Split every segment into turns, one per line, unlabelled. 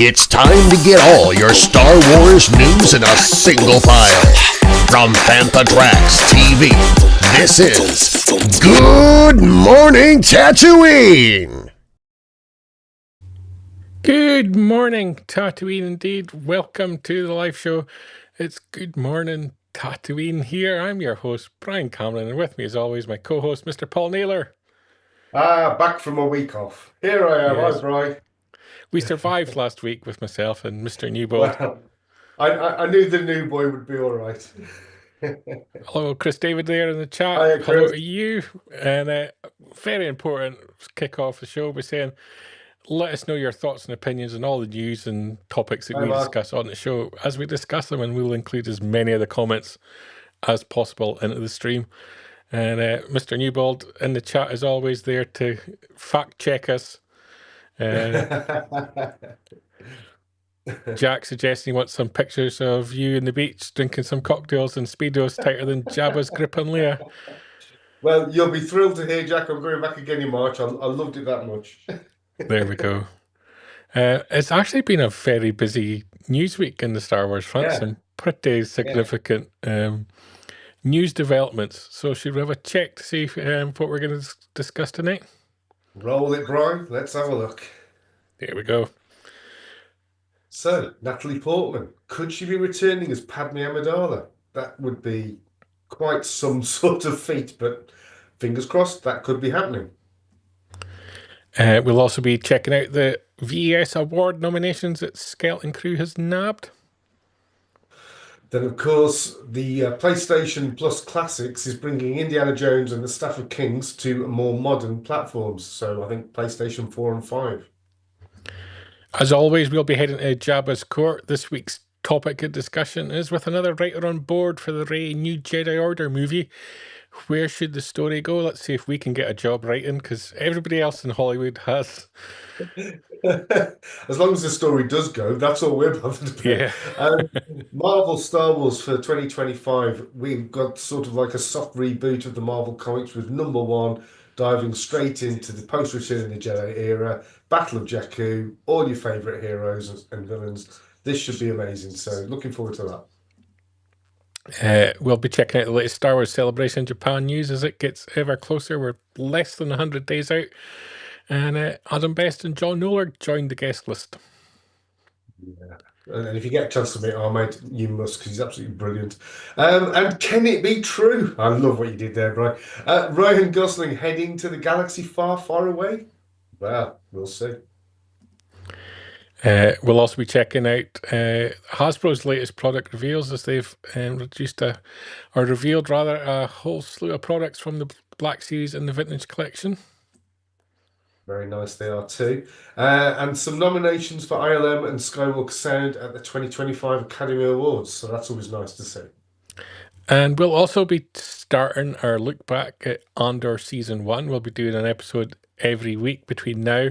It's time to get all your Star Wars news in a single file. From Fantatrax TV, this is Good Morning Tatooine!
Good morning, Tatooine, indeed. Welcome to the live show. It's Good Morning Tatooine here. I'm your host, Brian Cameron, and with me, as always, my co-host, Mr. Paul Naylor.
Back from a week off. Here I am.
Yes.
Hi, Brian.
We survived last week with myself and Mr. Newbold.
Well, I knew the new boy would be all right.
Hello, Chris David there in the chat.
Hiya, Chris.
Hello to you. And very important, kick off the show by saying, let us know your thoughts and opinions on all the news and topics that we discuss on the show. As we discuss them, and we'll include as many of the comments as possible into the stream. And Mr. Newbold in the chat is always there to fact check us. Jack suggesting he wants some pictures of you in the beach drinking some cocktails and speedos tighter than Jabba's grip on Leia.
Well, you'll be thrilled to hear, Jack, I'm going back again in March. I loved it that much.
There we go. It's actually been a very busy news week in the Star Wars front. Yeah. Some pretty significant news developments. So should we have a check to see what we're going to discuss tonight?
Roll it, Brian. Let's have a look.
There we go.
So, Natalie Portman. Could she be returning as Padmé Amidala? That would be quite some sort of feat, but fingers crossed, that could be happening.
We'll also be checking out the VES Award nominations that Skeleton Crew has nabbed.
Then, of course, the PlayStation Plus Classics is bringing Indiana Jones and the Staff of Kings to more modern platforms. So I think PlayStation 4 and 5.
As always, we'll be heading to Jabba's court. This week's topic of discussion is with another writer on board for the Rey New Jedi Order movie. Where should the story go? Let's see if we can get a job writing, because everybody else in Hollywood has.
As long as the story does go, that's all we're bothered about.
Yeah.
Marvel Star Wars for 2025. We've got sort of like a soft reboot of the Marvel comics with #1 diving straight into the post-Return of the Jedi era, Battle of Jakku, all your favourite heroes and villains. This should be amazing. So looking forward to that.
We'll be checking out the latest Star Wars Celebration Japan news as it gets ever closer. We're less than 100 days out. And Adam Best and John Knoll joined the guest list.
Yeah. And if you get a chance to meet Ahmed, you must, because he's absolutely brilliant. And can it be true? I love what you did there, Brian. Ryan Gosling heading to the galaxy far, far away? Well, we'll see.
We'll also be checking out Hasbro's latest product reveals, as they've revealed a whole slew of products from the Black Series and the Vintage Collection.
Very nice they are too. And some nominations for ILM and Skywalker Sound at the 2025 Academy Awards. So that's always nice to see.
And we'll also be starting our look back at Andor Season 1. We'll be doing an episode every week between now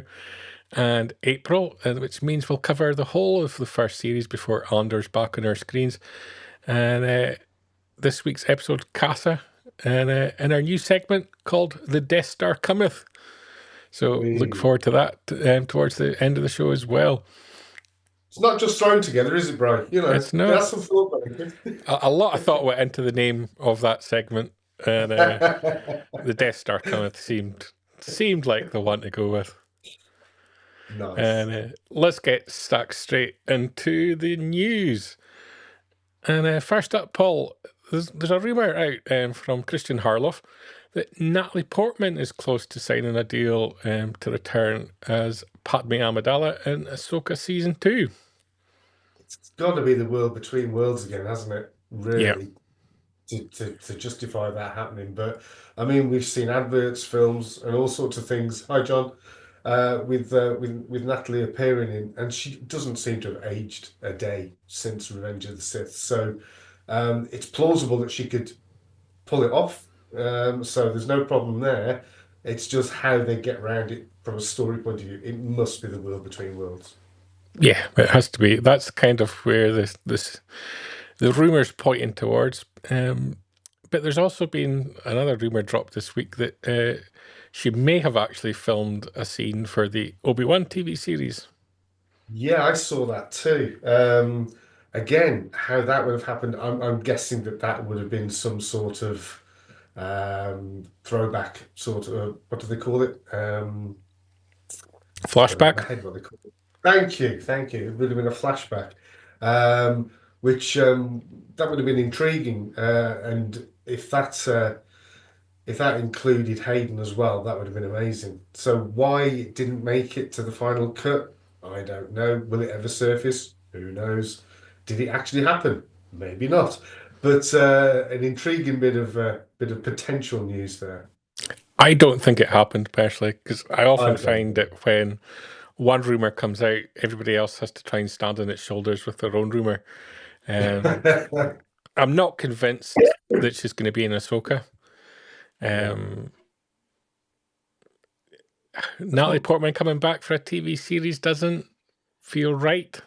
and April, which means we'll cover the whole of the first series before Andor's back on our screens. And this week's episode, Casa, and in our new segment called The Death Star Cometh. So look forward to that towards the end of the show as well.
It's not just thrown together, is it, Brian? You know,
it's not.
That's some thought.
A lot of thought went into the name of that segment, and the Death Star Cometh seemed like the one to go with.
Nice.
And let's get stuck straight into the news. And first up, Paul, there's a rumour out from Christian Harloff that Natalie Portman is close to signing a deal to return as Padmé Amidala in Ahsoka Season 2.
It's got to be the world between worlds again, hasn't it?
Yeah.
Really, to justify that happening. But I mean, we've seen adverts, films, and all sorts of things. Hi, John. With Natalie appearing in, and she doesn't seem to have aged a day since Revenge of the Sith. So it's plausible that she could pull it off. So there's no problem there. It's just how they get around it from a story point of view. It must be the world between worlds.
Yeah, it has to be. That's kind of where the rumour's pointing towards. But there's also been another rumour dropped this week that she may have actually filmed a scene for the Obi-Wan TV series.
Yeah, I saw that too. Again, how that would have happened, I'm guessing that would have been some sort of throwback, sort of, what do they call it? Got it in my
Flashback?
head what they call it. Thank you, thank you. It would have been a flashback, which that would have been intriguing. And if that included Hayden as well, that would have been amazing. So why it didn't make it to the final cut, I don't know. Will it ever surface? Who knows? Did it actually happen? Maybe not. But an intriguing bit of potential news there.
I don't think it happened personally, because I often
I
find
don't
that when one rumour comes out, everybody else has to try and stand on its shoulders with their own rumour.
know.
I'm not convinced that she's going to be in Ahsoka. Natalie Portman coming back for a TV series doesn't feel right.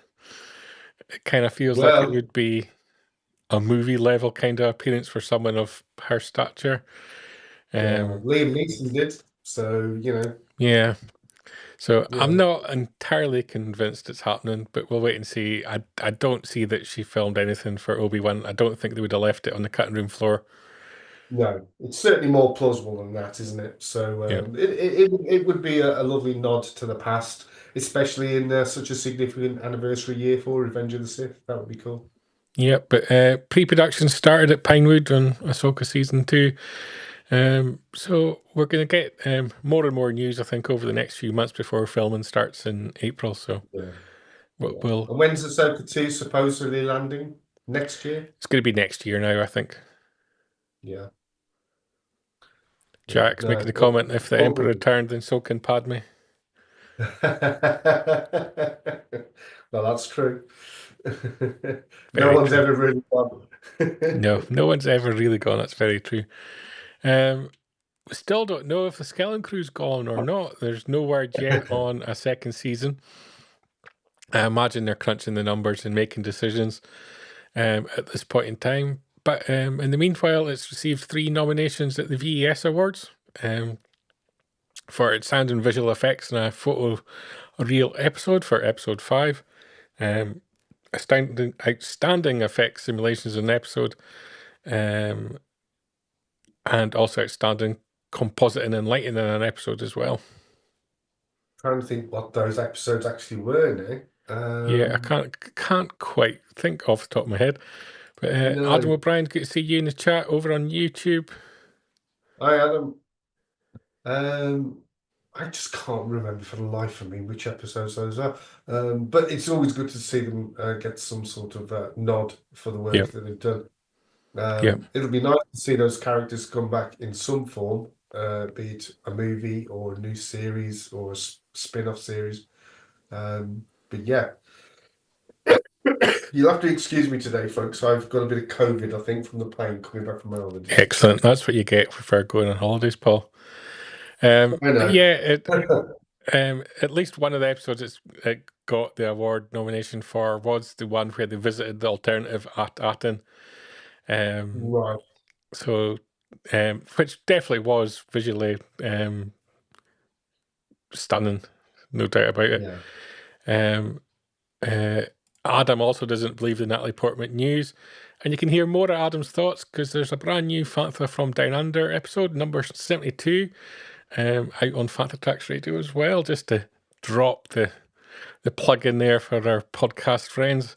It kind of feels like it
Well,
would be a movie level kind of appearance for someone of her stature.
yeah, Liam Neeson did. So,
Yeah. So
you
I'm
know,
not entirely convinced it's happening, but we'll wait and see. I don't see that she filmed anything for Obi-Wan. I don't think they would have left it on the cutting room floor.
no, it's certainly more plausible than that, isn't it? So
Yeah.
it would be a lovely nod to the past, especially in such a significant anniversary year for Revenge of the Sith. That would be cool.
Yeah, but pre-production started at Pinewood on Ahsoka Season 2. So we're going to get more and more news, I think, over the next few months before filming starts in April. So
Yeah.
we'll
And when's Ahsoka 2 supposedly landing? Next year?
it's going to be next year now, I think.
Yeah. Yeah.
Jack's making the comment, if the Emperor returned, then so can Padme.
Well, that's true. No
Very
one's
true.
ever really gone.
No one's ever really gone. That's very true. We still don't know if the Skeleton Crew's gone or not. There's no word yet on a second season. I imagine they're crunching the numbers and making decisions at this point in time. But in the meanwhile, it's received 3 nominations at the VES Awards for its sound and visual effects and a photo reel episode for episode 5. Outstanding effects simulations in an episode, and also outstanding compositing and lighting in an episode as well.
Trying to think what those episodes actually were now.
Yeah, I can't quite think off the top of my head. But
No.
Adam O'Brien, good to see you in the chat over on YouTube.
Hi, Adam. I just can't remember for the life of me which episodes those are. But it's always good to see them get some sort of nod for the work that they've done. It'll be nice to see those characters come back in some form, be it a movie or a new series or a spin-off series. But yeah, you'll have to excuse me today, folks. I've got a bit of COVID, I think, from the plane coming back from my holidays.
Excellent. That's what you get for going on holidays, Paul.
I know.
Yeah, at least one of the episodes it got the award nomination for was the one where they visited the alternative at Aten.
Right.
So, which definitely was visually stunning, no doubt about it.
Yeah.
Adam also doesn't believe the Natalie Portman news, and you can hear more of Adam's thoughts because there's a brand new Fantha from Down Under episode, number 72, out on Fantha Tracks Radio as well, just to drop the plug in there for our podcast friends.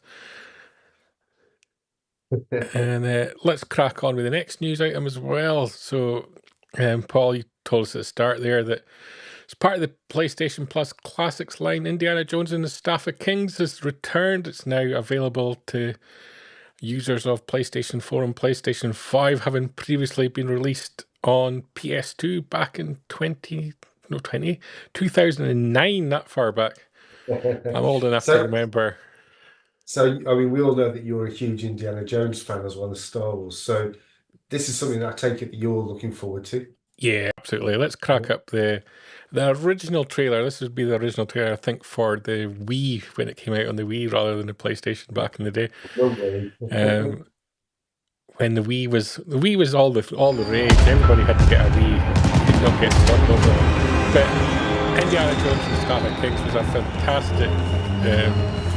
And let's crack on with the next news item as well. So Paul, you told us at the start there that as part of the PlayStation Plus Classics line, Indiana Jones and the Staff of Kings has returned. It's now available to users of PlayStation 4 and PlayStation 5, having previously been released on PS2 back in 2009, that far back. I'm old enough to remember.
So, I mean, we all know that you're a huge Indiana Jones fan as well as Star Wars. So this is something that I take it that you're looking forward to.
Yeah, absolutely. Let's crack up the original trailer. This would be the original trailer, I think, for the Wii when it came out on the Wii rather than the PlayStation back in the day. When the Wii was all the rage. Everybody had to get a Wii. You could not get stuck over it. But Indiana Jones and the Staff of Kings was a fantastic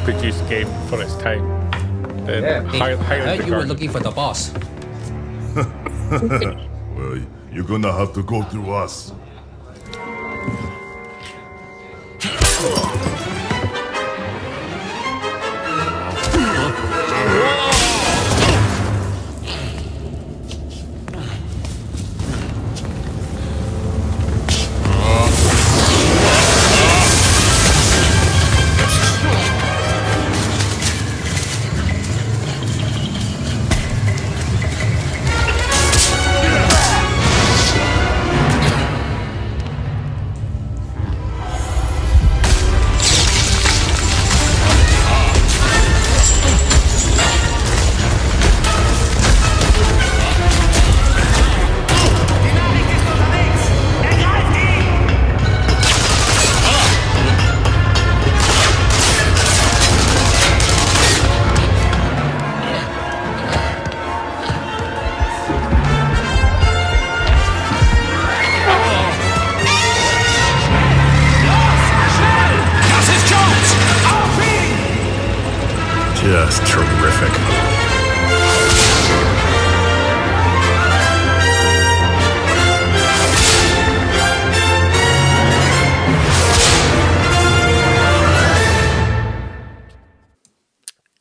produced game for its time.
I heard you were looking for the boss.
Well, you're gonna have to go through us. Just terrific.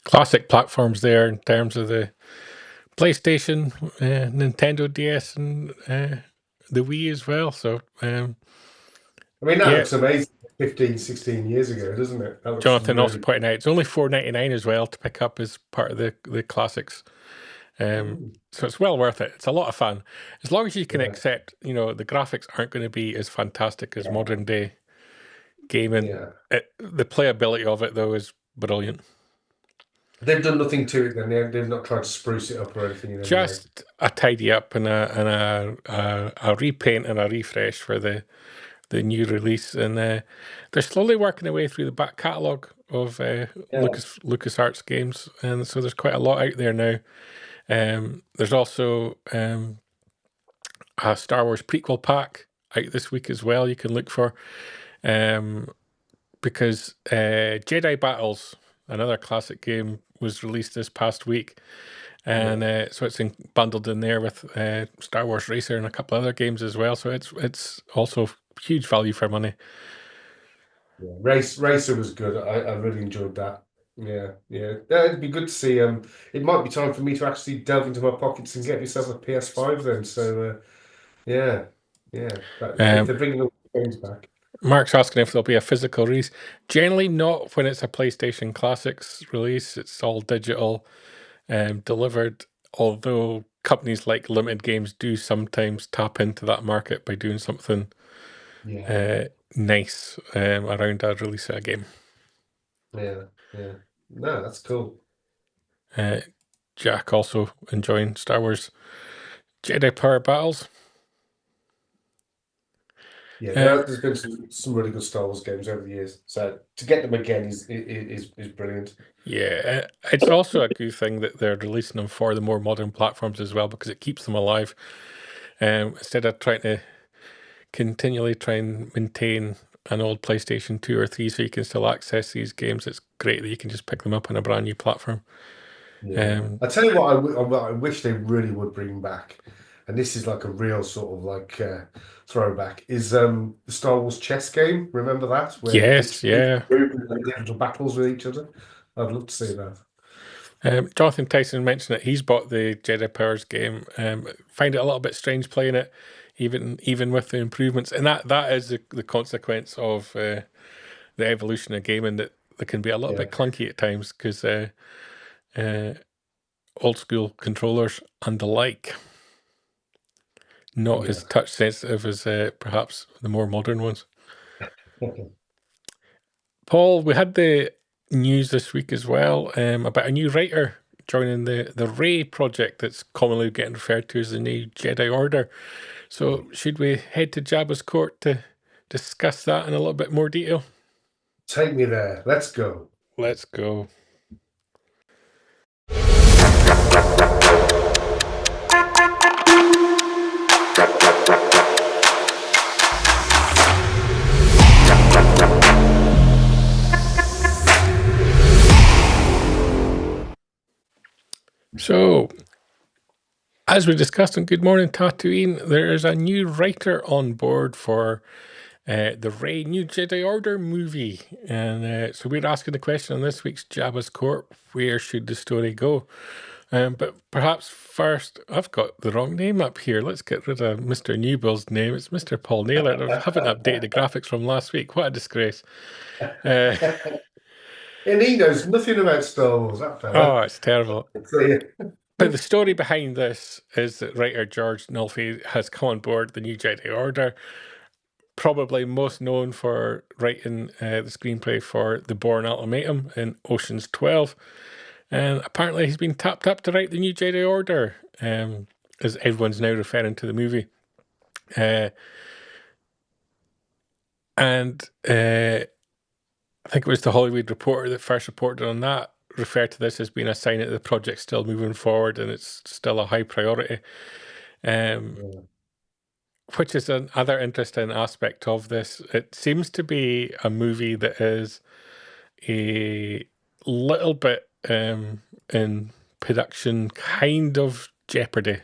Classic platforms there in terms of the PlayStation, Nintendo DS, and the Wii as well. So,
I mean, that looks amazing 15, 16 years ago, doesn't it?
Jonathan also pointing out it's only $4.99 as well to pick up as part of the classics. So it's well worth it. It's a lot of fun. As long as you can accept, the graphics aren't going to be as fantastic as modern day gaming. The playability of it, though, is brilliant.
They've done nothing to it then. They've not tried to spruce it up or anything.
Just a tidy up and a repaint and a refresh for the new release, and they're slowly working their way through the back catalogue of LucasArts games, and so there's quite a lot out there now. There's also a Star Wars prequel pack out this week as well you can look for, because Jedi Battles, another classic game, was released this past week, and so it's bundled in there with Star Wars Racer and a couple other games as well, so it's also huge value for money.
Racer was good. I really enjoyed that. Yeah, it'd be good to see. It might be time for me to actually delve into my pockets and get myself a PS5 then. So, if they're bringing all the games back.
Mark's asking if there'll be a physical release. Generally not when it's a PlayStation Classics release. It's all digital, delivered, although companies like Limited Games do sometimes tap into that market by doing something nice around a release of a game.
Yeah. No, that's cool.
Jack also enjoying Star Wars Jedi Power Battles.
Yeah, there's been some really good Star Wars games over the years. So to get them again is brilliant.
Yeah, it's also a good thing that they're releasing them for the more modern platforms as well, because it keeps them alive. Instead of trying to continually try and maintain an old PlayStation 2 or 3 so you can still access these games, it's great that you can just pick them up on a brand new platform.
I tell you what I wish they really would bring back, and this is like a real sort of like throwback, is the Star Wars chess game. Remember that?
Where
little battles with each other. I'd love to see that.
Jonathan Tyson mentioned that he's bought the Jedi Powers game. Find it a little bit strange playing it. even with the improvements, and that is the consequence of the evolution of gaming, that they can be a little bit clunky at times because old school controllers and the like, not as touch sensitive as perhaps the more modern ones. Paul, we had the news this week as well about a new writer joining the Rey project that's commonly getting referred to as the new Jedi Order. So should we head to Jabba's court to discuss that in a little bit more detail?
Take me there. Let's go.
Let's go. So, as we discussed on Good Morning Tatooine, there is a new writer on board for the Rey New Jedi Order movie. And so we're asking the question on this week's Jabba's Court, where should the story go? But perhaps first, I've got the wrong name up here. Let's get rid of Mr. Newbill's name. It's Mr. Paul Naylor. I haven't updated the graphics from last week. What a disgrace.
And he knows nothing about Star Wars, that fella.
Oh, it's terrible. But the story behind this is that writer George Knoll has come on board the New Jedi Order, probably most known for writing the screenplay for The Bourne Ultimatum in Ocean's 12. And apparently he's been tapped up to write the New Jedi Order, as everyone's now referring to the movie. I think it was the Hollywood Reporter that first reported on that, referred to this as being a sign that the project's still moving forward and it's still a high priority. Which is another interesting aspect of this. It seems to be a movie that is a little bit in production kind of jeopardy.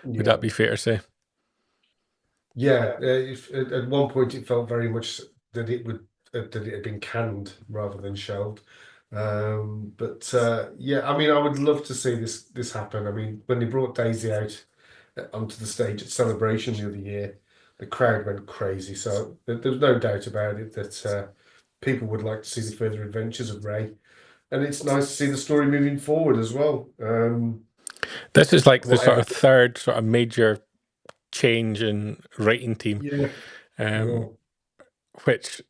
Would that be fair to say?
Yeah, at one point it felt very much that it had been canned rather than shelved. Yeah, I mean, I would love to see this happen. I mean, when they brought Daisy out onto the stage at Celebration the other year, the crowd went crazy. So there's no doubt about it that people would like to see the further adventures of Rey, and it's nice to see the story moving forward as well.
This is like the sort of third sort of major change in writing team, which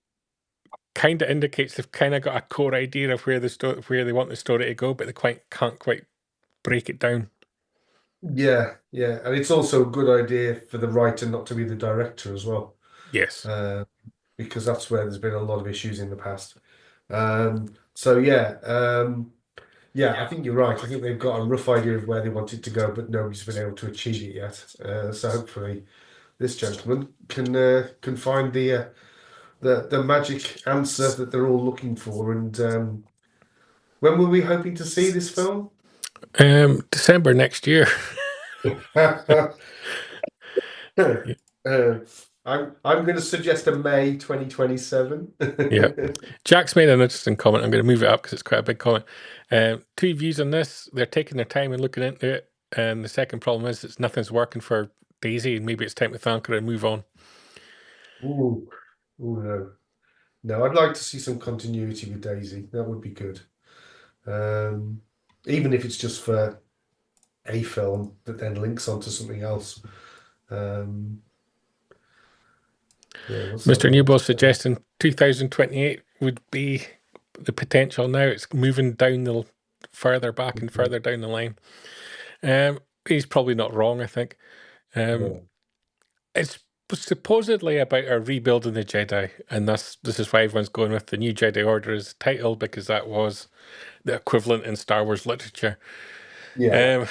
kind of indicates they've kind of got a core idea of where they want the story to go, but they can't quite break it down.
Yeah, and it's also a good idea for the writer not to be the director as well.
Yes,
because that's where there's been a lot of issues in the past. Yeah, I think you're right. I think they've got a rough idea of where they want it to go, but nobody's been able to achieve it yet. So hopefully, this gentleman can find the magic answer that they're all looking for. And when were we hoping to see this film?
December next year.
I'm going to suggest a May 2027.
Yeah. Jack's made an interesting comment. I'm going to move it up because it's quite a big comment. 2 views on this. They're taking their time and looking into it. And the second problem is it's nothing's working for Daisy, and maybe it's time to thank her and move on.
Ooh, no. No, I'd like to see some continuity with Daisy. That would be good. Even if it's just for a film that then links onto something else.
Mr. Newbold suggesting 2028 would be the potential now. It's moving down further back and further down the line. He's probably not wrong, I think. It's supposedly about a rebuilding the Jedi, and this is why everyone's going with the New Jedi Order as title, because that was the equivalent in Star Wars literature.
Yeah.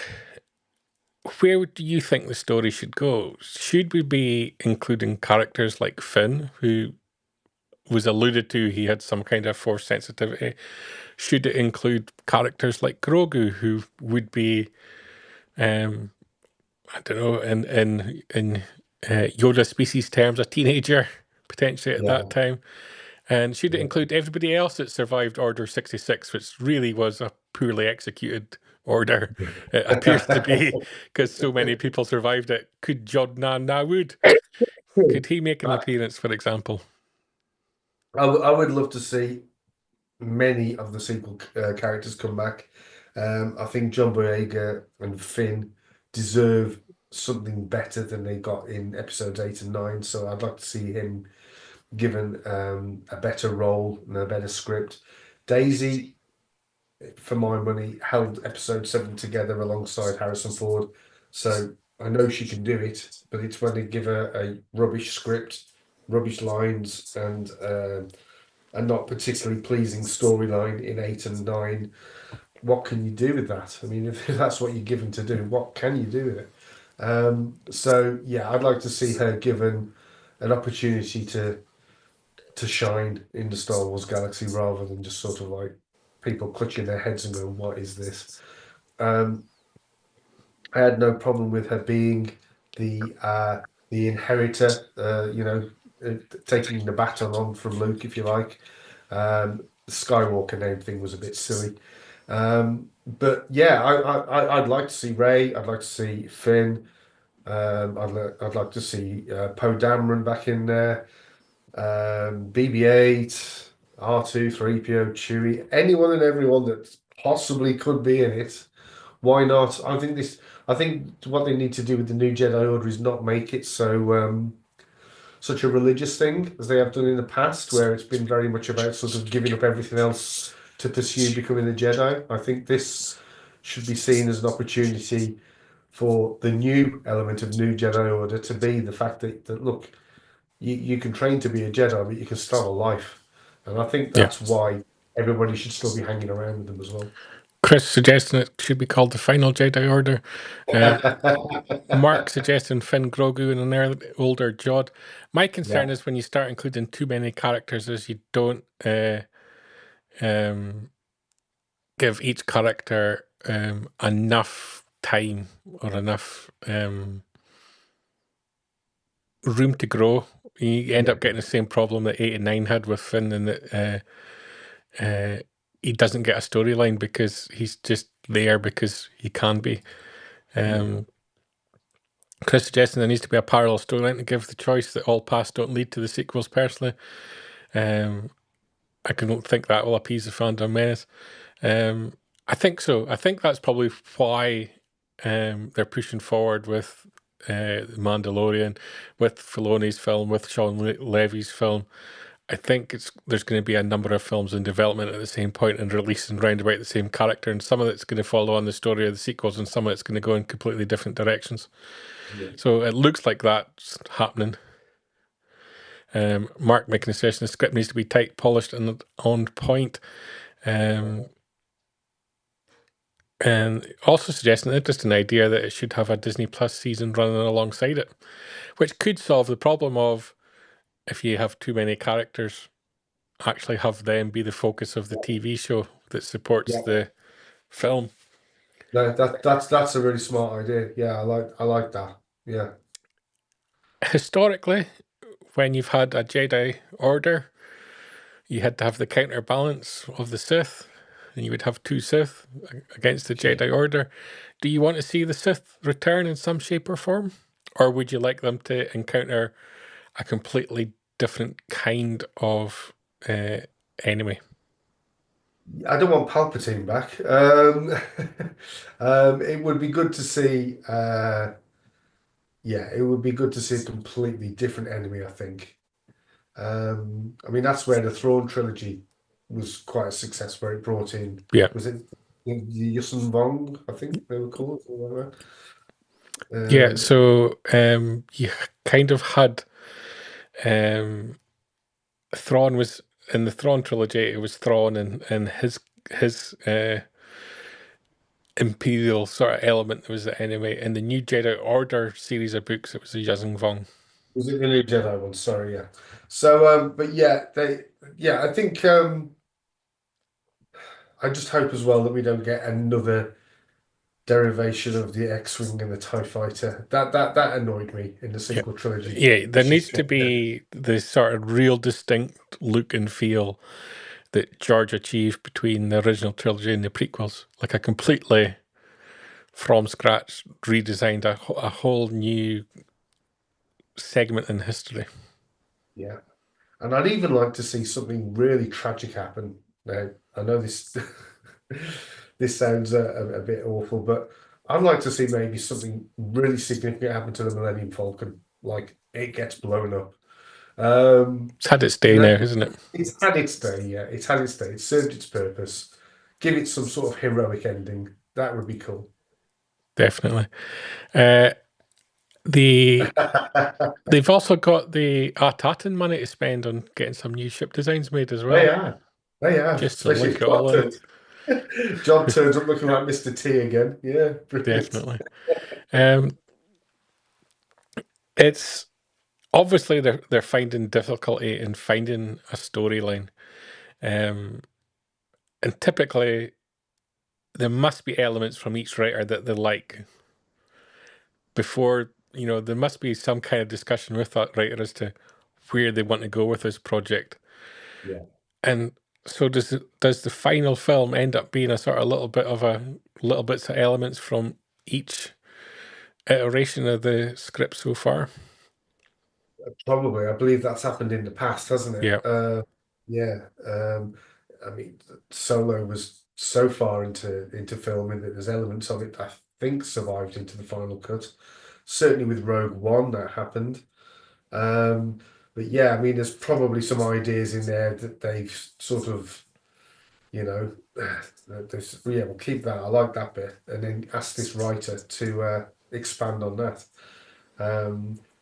Where do you think the story should go? Should we be including characters like Finn, who was alluded to he had some kind of force sensitivity? Should it include characters like Grogu, who would be, I don't know, in Yoda species terms, a teenager potentially at that time? And should it include everybody else that survived Order 66, which really was a poorly executed order? It appears to be, because so many people survived it. Could Jodnan Nawood, could he make an appearance, for example?
I would love to see many of the sequel characters come back. I think John Boyega and Finn deserve something better than they got in episodes 8 and 9. So I'd like to see him given a better role and a better script. Daisy, for my money, held episode 7 together alongside Harrison Ford. So I know she can do it, but it's when they give her a rubbish script, rubbish lines, and a not particularly pleasing storyline in 8 and 9. What can you do with that? I mean, if that's what you're given to do, what can you do with it? So yeah, I'd like to see her given an opportunity to shine in the Star Wars galaxy rather than just sort of like people clutching their heads and going, "What is this?" I had no problem with her being the inheritor, taking the baton on from Luke, if you like. The Skywalker name thing was a bit silly. But yeah, I'd like to see Rey. I'd like to see Finn. I'd like to see Poe Dameron back in there. BB-8, R2, 3PO, Chewie, anyone and everyone that possibly could be in it. Why not? I think what they need to do with the new Jedi Order is not make it so such a religious thing as they have done in the past, where it's been very much about sort of giving up everything else to pursue becoming a Jedi. I think this should be seen as an opportunity for the new element of new Jedi Order to be the fact that look, you can train to be a Jedi, but you can start a life. And I think that's why everybody should still be hanging around with them as well.
Chris suggesting it should be called the Final Jedi Order. Mark suggesting Finn, Grogu, and an older Jod. My concern is when you start including too many characters, is you don't give each character enough time or enough room to grow. You end up getting the same problem that 8 and 9 had with Finn, and that he doesn't get a storyline because he's just there because he can be. Chris suggesting there needs to be a parallel storyline to give the choice that all paths don't lead to the sequels. Personally, I don't think that will appease the fandom menace. I think so. I think that's probably why they're pushing forward with The Mandalorian, with Filoni's film, with Shaun Levy's film. I think there's going to be a number of films in development at the same point and releasing round about the same character, and some of it's going to follow on the story of the sequels, and some of it's going to go in completely different directions. So it looks like that's happening. Mark making a suggestion: the script needs to be tight, polished, and on point. And also suggesting an interesting idea that it should have a Disney Plus season running alongside it, which could solve the problem of, if you have too many characters, actually have them be the focus of the TV show that supports the film.
That's a really smart idea. Yeah, I like that. Yeah.
Historically, when you've had a Jedi Order, you had to have the counterbalance of the Sith, and you would have two Sith against the Jedi Order. Do you want to see the Sith return in some shape or form? Or would you like them to encounter a completely different kind of enemy?
I don't want Palpatine back. It would be good to see. It would be good to see a completely different enemy, I think. I mean, that's where the Thrawn trilogy was quite a success, where it brought in. Was it Yusun Vong? I think they were called. Something like that.
So you kind of had Thrawn was in the Thrawn trilogy. It was Thrawn and his Imperial sort of element that was the enemy. In the New Jedi Order series of books, it was the Yuuzhan Vong.
Was it the New Jedi one? Sorry, yeah. So, but yeah, I think I just hope as well that we don't get another derivation of the X-wing and the TIE fighter. That annoyed me in the sequel trilogy.
Yeah, there
It's
needs
just-
to be the sort of real distinct look and feel that George achieved between the original trilogy and the prequels. Like a completely from scratch redesigned a whole new segment in history.
Yeah. And I'd even like to see something really tragic happen. Now, I know this this sounds a bit awful, but I'd like to see maybe something really significant happen to the Millennium Falcon, like it gets blown up.
It's had its day
You know,
now, hasn't it?
it's had its day, yeah. It's had its day. It served its purpose. Give it some sort of heroic ending. That would be cool.
Definitely. They've also got the Artatan money to spend on getting some new ship designs made as well.
They are.
Just to
Especially
link it all in.
John turns up looking like Mr. T again. Yeah, brilliant.
Definitely. It's obviously they're finding difficulty in finding a storyline, and typically there must be elements from each writer that they like before, you know, there must be some kind of discussion with that writer as to where they want to go with this project.
Yeah.
And so does the final film end up being a sort of little bits of elements from each iteration of the script so far?
Probably. I believe that's happened in the past, hasn't it?
Yeah.
Yeah. I mean, Solo was so far into filming that there's elements of it I think survived into the final cut. Certainly with Rogue One that happened. But yeah, I mean, there's probably some ideas in there that they've sort of, you know, yeah, we'll keep that. I like that bit, and then ask this writer to expand on that.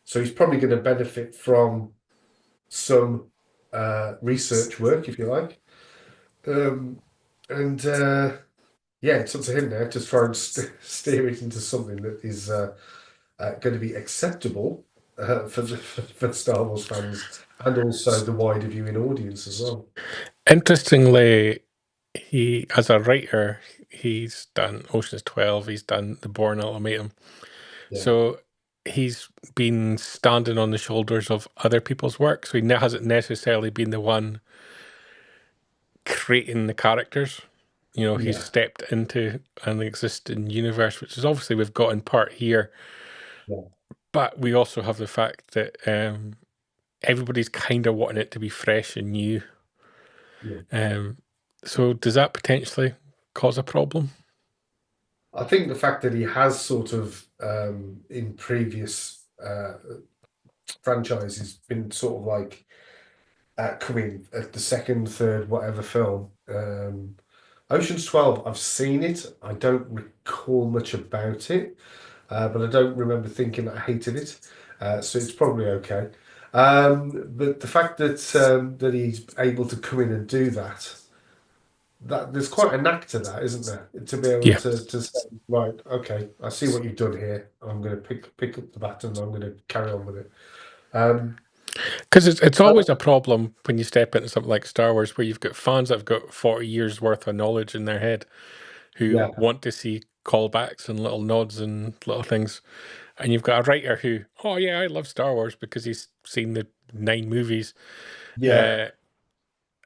So he's probably going to benefit from some research work, if you like. And yeah, it's up to him now to try and steer it into something that is going to be acceptable for Star Wars fans and also the wider viewing audience as well.
Interestingly, he, as a writer, he's done Ocean's 12, he's done The Bourne Ultimatum.
Yeah.
So he's been standing on the shoulders of other people's work. So he hasn't necessarily been the one creating the characters. You know, he's stepped into an existing universe, which is obviously we've got in part here.
Yeah.
But we also have the fact that everybody's kind of wanting it to be fresh and new.
Yeah.
So does that potentially cause a problem?
I think the fact that he has sort of in previous franchises been sort of like coming at the second, third, whatever film. Ocean's 12, I've seen it. I don't recall much about it, but I don't remember thinking that I hated it. So it's probably okay. But the fact that that he's able to come in and do that there's quite a knack to that, isn't there? To be able to say, right, okay, I see what you've done here. I'm going to pick up the baton. I'm going to carry on with it.
Because it's always a problem when you step into something like Star Wars, where you've got fans that have got 40 years worth of knowledge in their head, who want to see callbacks and little nods and little things, and you've got a writer who, oh yeah, I love Star Wars because he's seen the 9 movies,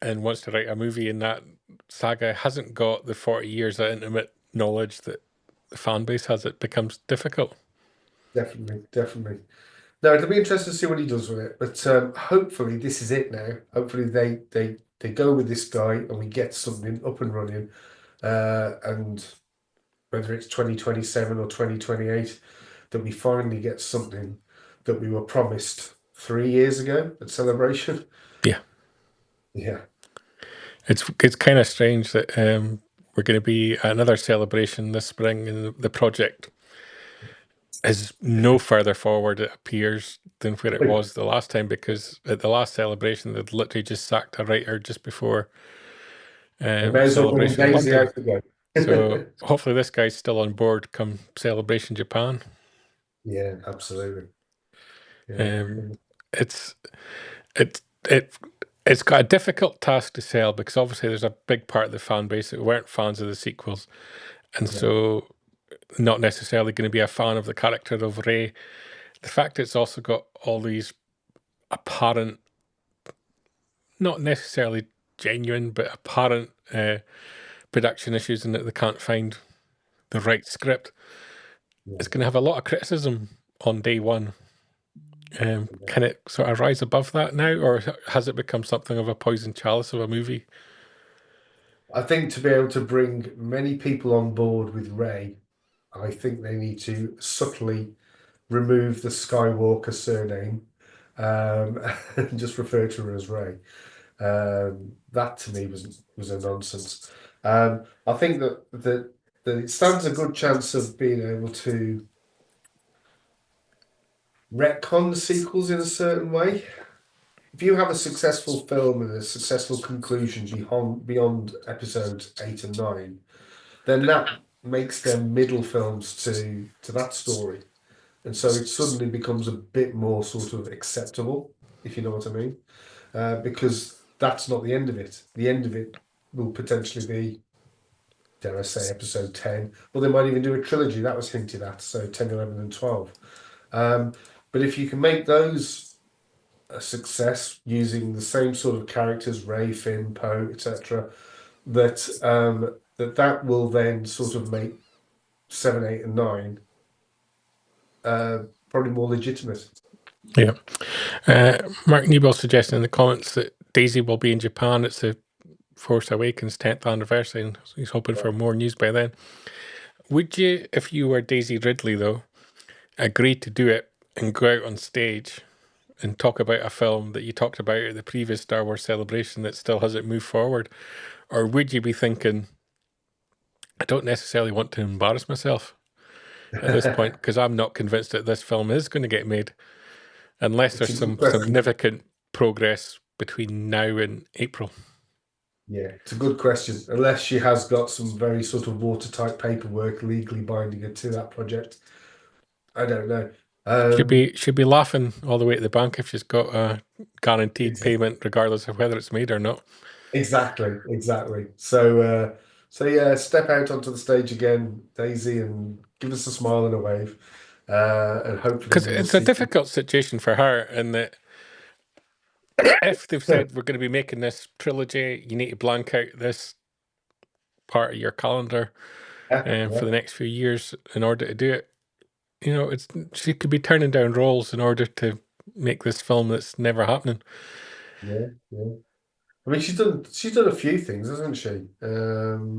and wants to write a movie in that saga, hasn't got the 40 years of intimate knowledge that the fan base has. It becomes difficult.
Definitely. No, it'll be interesting to see what he does with it. But hopefully this is it now. Hopefully they go with this guy and we get something up and running. And whether it's 2027 or 2028, that we finally get something that we were promised 3 years ago at Celebration. Yeah.
It's kind of strange that we're going to be at another celebration this spring, and the project is no further forward, it appears, than where it was the last time, because at the last celebration they'd literally just sacked a writer just before Celebration London. So hopefully this guy's still on board come Celebration Japan.
Yeah, absolutely.
It's got a difficult task to sell, because obviously there's a big part of the fan base that weren't fans of the sequels, and so not necessarily going to be a fan of the character of Rey. The fact it's also got all these apparent, not necessarily genuine, but apparent production issues, and that they can't find the right script, it's going to have a lot of criticism on day one. Can it sort of rise above that now, or has it become something of a poison chalice of a movie?
I think to be able to bring many people on board with Rey, I think they need to subtly remove the Skywalker surname and just refer to her as Rey. That to me was a nonsense. I think that it stands a good chance of being able to retcon the sequels in a certain way. If you have a successful film and a successful conclusion beyond episodes 8 and 9, then that makes them middle films to that story. And so it suddenly becomes a bit more sort of acceptable, if you know what I mean. Because that's not the end of it. The end of it will potentially be, dare I say, episode 10. Well, they might even do a trilogy. That was hinted at, so 10, 11, and 12. But if you can make those a success using the same sort of characters, Rey, Finn, Poe, etc., that will then sort of make 7, 8, and 9 probably more legitimate.
Yeah. Mark Nebel suggesting in the comments that Daisy will be in Japan. It's the Force Awakens 10th anniversary, and he's hoping for more news by then. Would you, if you were Daisy Ridley, though, agree to do it and go out on stage and talk about a film that you talked about at the previous Star Wars celebration that still hasn't moved forward? Or would you be thinking, I don't necessarily want to embarrass myself at this point, because I'm not convinced that this film is going to get made unless there's some significant progress between now and April?
Yeah, it's a good question. Unless she has got some very sort of watertight paperwork legally binding her to that project, I don't know.
She'd be laughing all the way to the bank if she's got a guaranteed payment, regardless of whether it's made or not.
Exactly. So yeah, step out onto the stage again, Daisy, and give us a smile and a wave, and hopefully,
because it's a difficult situation for her, in that if they've said we're going to be making this trilogy, you need to blank out this part of your calendar for the next few years in order to do it. You know, she could be turning down roles in order to make this film that's never happening.
Yeah. I mean, she's done a few things, hasn't she? There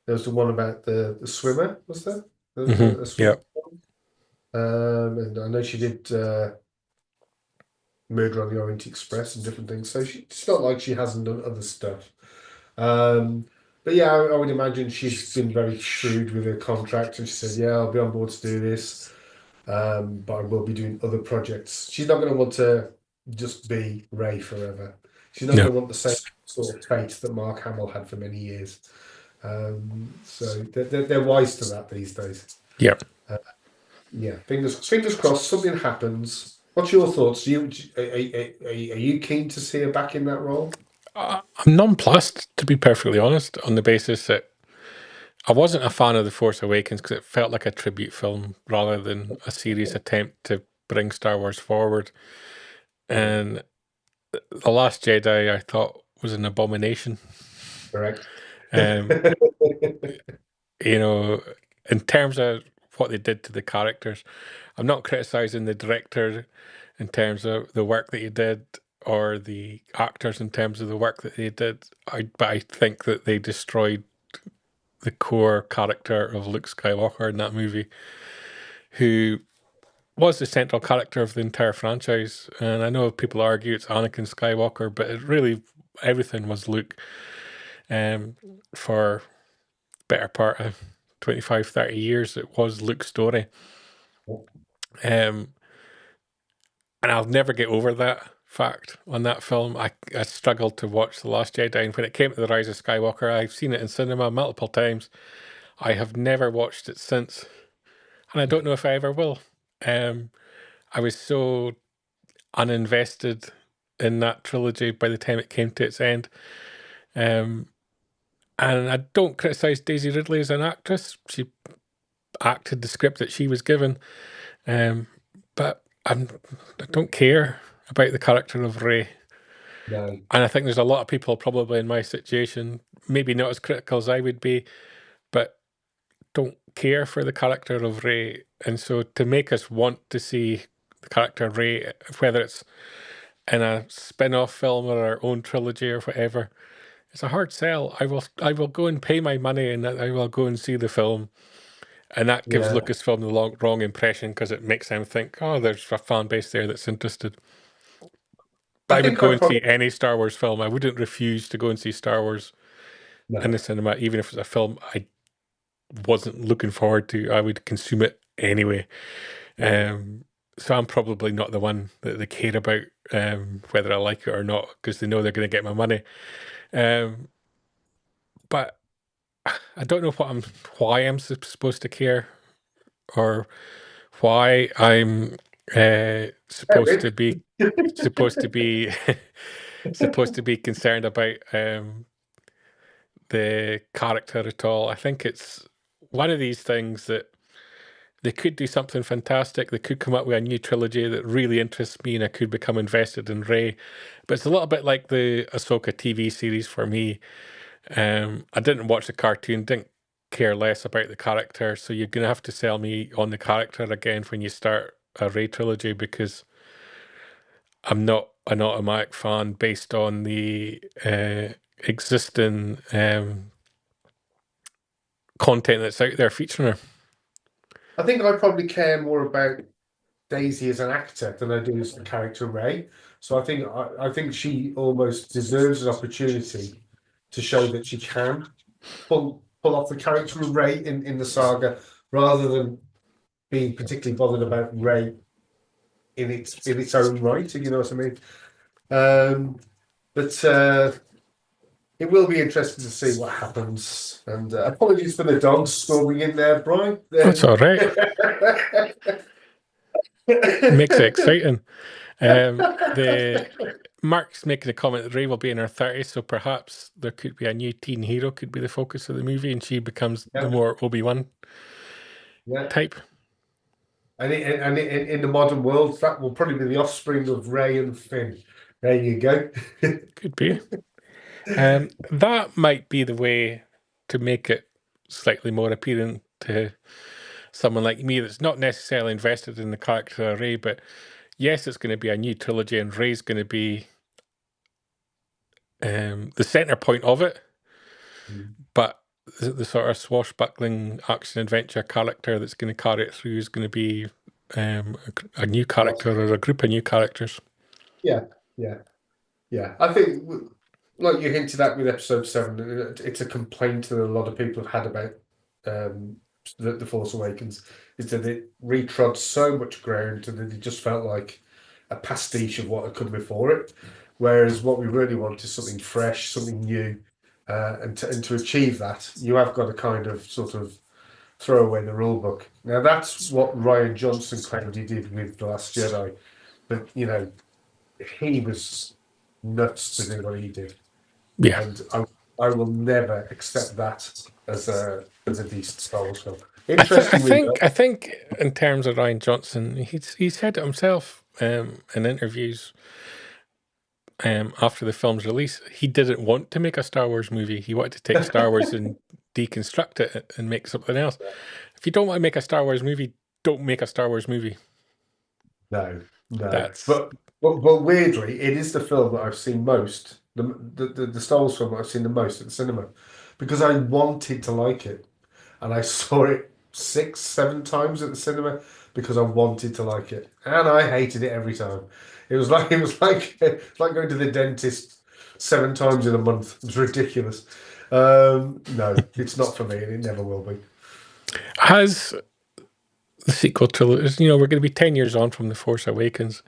was the one about the swimmer, was there? There was a swimmer. And I know she did Murder on the Orient Express and different things. So it's not like she hasn't done other stuff. But yeah, I would imagine she's been very shrewd with her contract, and she said, "Yeah, I'll be on board to do this, but I will be doing other projects." She's not going to want to just be Rey forever. She's not going to want the same sort of fate that Mark Hamill had for many years. So they're wise to that these days.
Yeah.
Yeah. Fingers crossed. Something happens. What's your thoughts? Are you keen to see her back in that role?
I'm nonplussed, to be perfectly honest, on the basis that I wasn't a fan of The Force Awakens because it felt like a tribute film rather than a serious attempt to bring Star Wars forward. And The Last Jedi, I thought, was an abomination.
Correct.
You know, in terms of what they did to the characters, I'm not criticizing the director in terms of the work that he did, or the actors in terms of the work that they did. But I think that they destroyed the core character of Luke Skywalker in that movie, who was the central character of the entire franchise. And I know people argue it's Anakin Skywalker, but it really, everything was Luke for the better part of 25, 30 years. It was Luke's story. And I'll never get over that fact on that film. I struggled to watch The Last Jedi, and when it came to The Rise of Skywalker, I've seen it in cinema multiple times. I have never watched it since, and I don't know if I ever will. I was so uninvested in that trilogy by the time it came to its end. And I don't criticize Daisy Ridley as an actress. acted the script that she was given. But I don't care about the character of Rey.
No.
And I think there's a lot of people probably in my situation, maybe not as critical as I would be, but don't care for the character of Rey. And so to make us want to see the character Rey, whether it's in a spin-off film or our own trilogy or whatever, it's a hard sell. I will go and pay my money, and I will go and see the film. And that gives Lucasfilm the wrong impression, because it makes them think, oh, there's a fan base there that's interested. But I would go and see any Star Wars film. I wouldn't refuse to go and see Star Wars in the cinema, even if it's a film I wasn't looking forward to. I would consume it anyway. So I'm probably not the one that they care about whether I like it or not, because they know they're going to get my money. But I don't know why I'm supposed to care, or why I'm supposed to be concerned about the character at all. I think it's one of these things that they could do something fantastic. They could come up with a new trilogy that really interests me, and I could become invested in Rey. But it's a little bit like the Ahsoka TV series for me. I didn't watch the cartoon, didn't care less about the character, so you're going to have to sell me on the character again when you start a Rey trilogy, because I'm not an automatic fan based on the existing content that's out there featuring her.
I think I probably care more about Daisy as an actor than I do as the character Rey. So I think she almost deserves an opportunity to show that she can pull off the character of Rey in the saga, rather than being particularly bothered about Rey in its own right. You know what I mean? But it will be interesting to see what happens. And apologies for the dogs storming in there, Brian.
That's all right. Makes it exciting. Mark's making a comment that Rey will be in her 30s, so perhaps there could be a new teen hero could be the focus of the movie, and she becomes the more Obi-Wan type.
And in the modern world, that will probably be the offspring of Rey and Finn. There you go.
Could be. That might be the way to make it slightly more appealing to someone like me that's not necessarily invested in the character of Rey, but yes, it's going to be a new trilogy, and Rey's going to be the center point of it. But the sort of swashbuckling action-adventure character that's going to carry it through is going to be a new character, or a group of new characters. Yeah.
I think, like you hinted at with episode 7, it's a complaint that a lot of people have had about the Force Awakens, is that it retrod so much ground and that it just felt like a pastiche of what had come before it. Whereas what we really want is something fresh, something new, and to achieve that, you have got to kind of sort of throw away the rule book. Now that's what Ryan Johnson claimed he did with The Last Jedi, but he was nuts to do what he did.
Yeah,
and I will never accept that as a decent Star Wars film. Interestingly,
I think in terms of Ryan Johnson, he said it himself in interviews after the film's release. He didn't want to make a Star Wars movie. He wanted to take Star Wars and deconstruct it and make something else. If you don't want to make a Star Wars movie, don't make a Star Wars movie.
No. But weirdly, it is the film that I've seen most, the Star Wars film that I've seen the most at the cinema, because I wanted to like it, and I saw it 6-7 times at the cinema because I wanted to like it, and I hated it every time. It was like going to the dentist 7 times in a month. It was ridiculous. No, it's not for me, and it never will be.
Has the sequel trilogy, we're going to be 10 years on from The Force Awakens.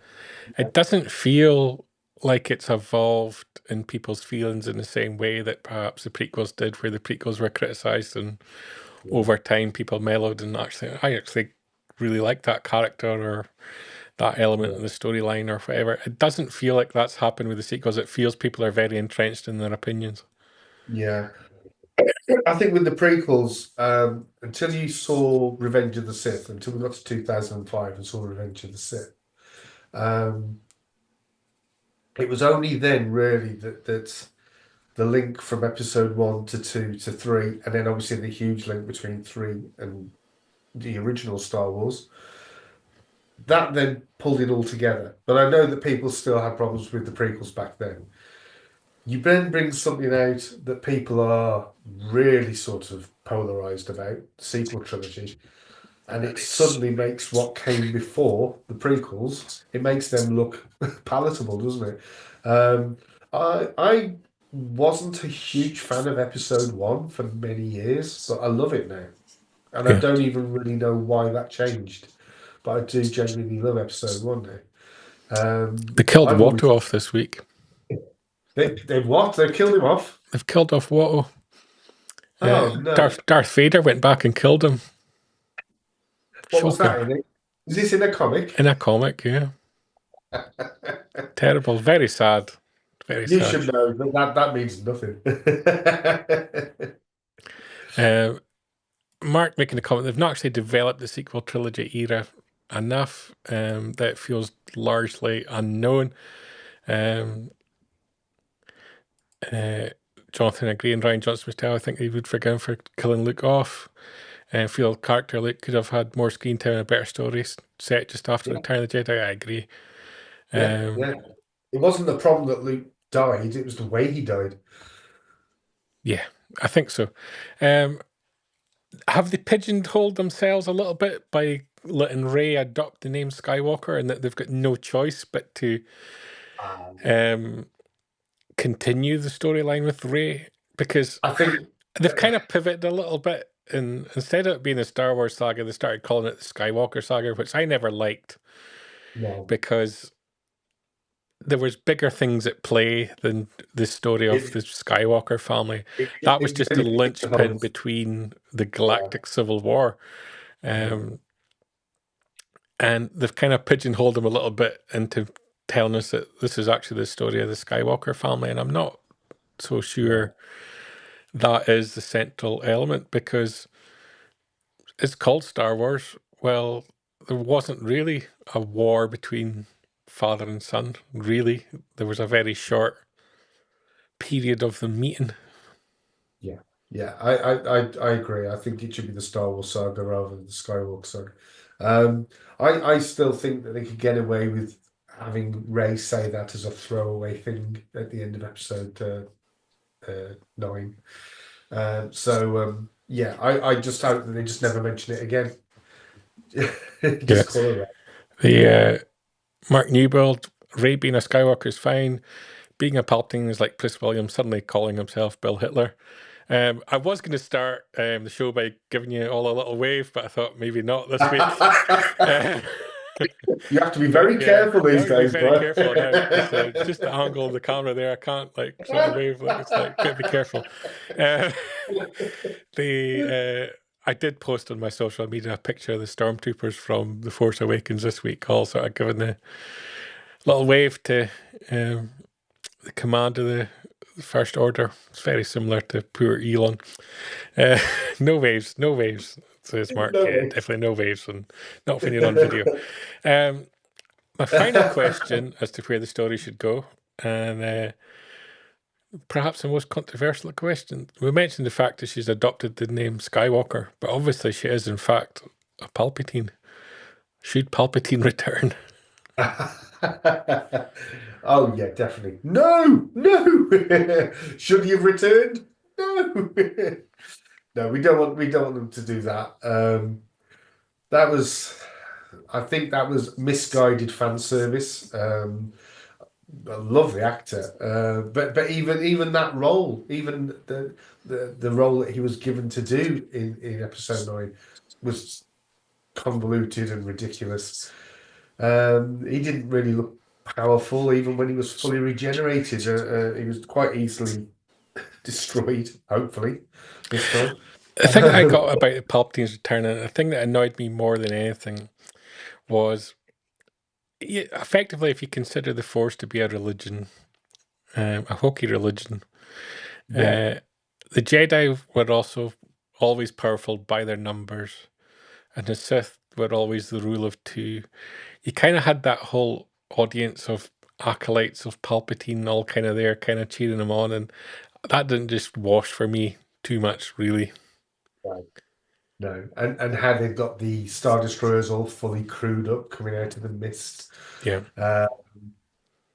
It doesn't feel like it's evolved in people's feelings in the same way that perhaps the prequels did, where the prequels were criticized and over time people mellowed, and I actually really like that character or that element of the storyline or whatever. It doesn't feel like that's happened with the sequels. It feels people are very entrenched in their opinions.
Yeah. I think with the prequels, until you saw Revenge of the Sith, until we got to 2005 and saw Revenge of the Sith, it was only then really that the link from episode 1 to 2 to 3, and then obviously the huge link between 3 and the original Star Wars, that then pulled it all together. But I know that people still had problems with the prequels back then. You then bring something out that people are really sort of polarized about, the sequel trilogy, and it suddenly makes what came before the prequels, it makes them look palatable, doesn't it? I wasn't a huge fan of episode 1 for many years, but I love it now. And I don't even really know why that changed, but I do genuinely love episode 1 now.
They killed
I've
Watto
always-
off this week.
They've what? They've killed him off?
They've killed off Watto.
Oh, no.
Darth Vader went back and killed him.
What was that in it? Is this in a comic?
In a comic, yeah. Terrible. Very sad. Very
You
sad.
should know, but that means nothing.
Mark making a comment, they've not actually developed the sequel trilogy era enough that it feels largely unknown. Jonathan agreeing, Ryan Johnson was telling, I think he would forgive him for killing Luke off. And feel character Luke could have had more screen time and a better story set just after Return of the Jedi. I agree.
Yeah. It wasn't the problem that Luke died, it was the way he died.
Yeah, I think so. Have they pigeonholed themselves a little bit by letting Rey adopt the name Skywalker, and that they've got no choice but to continue the storyline with Rey? Because
I think
they've kind of pivoted a little bit, and instead of it being the Star Wars saga, they started calling it the Skywalker saga, which I never liked.
No.
Because there was bigger things at play than the story of the Skywalker family. That was just the linchpin between the Galactic Civil War. And they've kind of pigeonholed them a little bit into telling us that this is actually the story of the Skywalker family. And I'm not so sure that is the central element, because it's called Star Wars. Well, there wasn't really a war between father and son, really. There was a very short period of them meeting.
Yeah, I agree. I think it should be the Star Wars saga rather than the Skywalker saga. I still think that they could get away with having Rey say that as a throwaway thing at the end of episode 9. Yeah, I just hope that they just never mention it again. Just call it
that. Mark Newbold, Rey being a Skywalker is fine. Being a Palpatine is like Chris Williams suddenly calling himself Bill Hitler. I was going to start the show by giving you all a little wave, but I thought maybe not this week.
You have to be very careful these days,
very careful now. Just the angle of the camera there, I can't like sort of wave. Like, it's like, gotta be careful. I did post on my social media a picture of the stormtroopers from The Force Awakens this week, all sort of giving the little wave to the command of the First Order. It's very similar to poor Elon. No waves, says Mark.
No
waves. Definitely no waves, and not when you're on video. My final question as to where the story should go, and perhaps the most controversial question. We mentioned the fact that she's adopted the name Skywalker, but obviously she is in fact a Palpatine. Should Palpatine return?
Oh yeah, definitely. No. Should he have returned? No. No, we don't want them to do that. I think that was misguided fan service. I love the actor, but even that role, even the role that he was given to do in episode 9 was convoluted and ridiculous. He didn't really look powerful, even when he was fully regenerated. He was quite easily destroyed, hopefully, this time.
The thing I got about Palpatine's return, and the thing that annoyed me more than anything, was effectively, if you consider the Force to be a religion, a hokey religion, the Jedi were also always powerful by their numbers, and the Sith were always the rule of two. You kind of had that whole audience of acolytes of Palpatine all kind of there, kind of cheering him on, and that didn't just wash for me too much, really.
Right. No, and how they've got the Star Destroyers all fully crewed up coming out of the mist.
Yeah.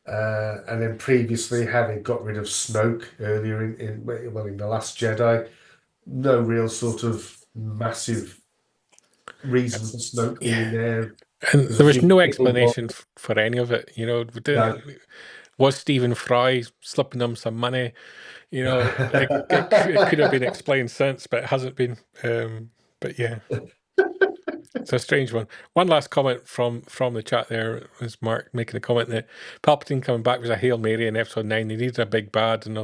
And then previously how they got rid of Snoke earlier in the Last Jedi. No real sort of massive reason for Snoke being there.
And there was no explanation for any of it. You know, was Stephen Fry slipping them some money? You know, it could have been explained since, but it hasn't been. But yeah, it's a strange one. One last comment from the chat there was Mark making a comment that Palpatine coming back was a Hail Mary in episode 9. They needed a big bad, and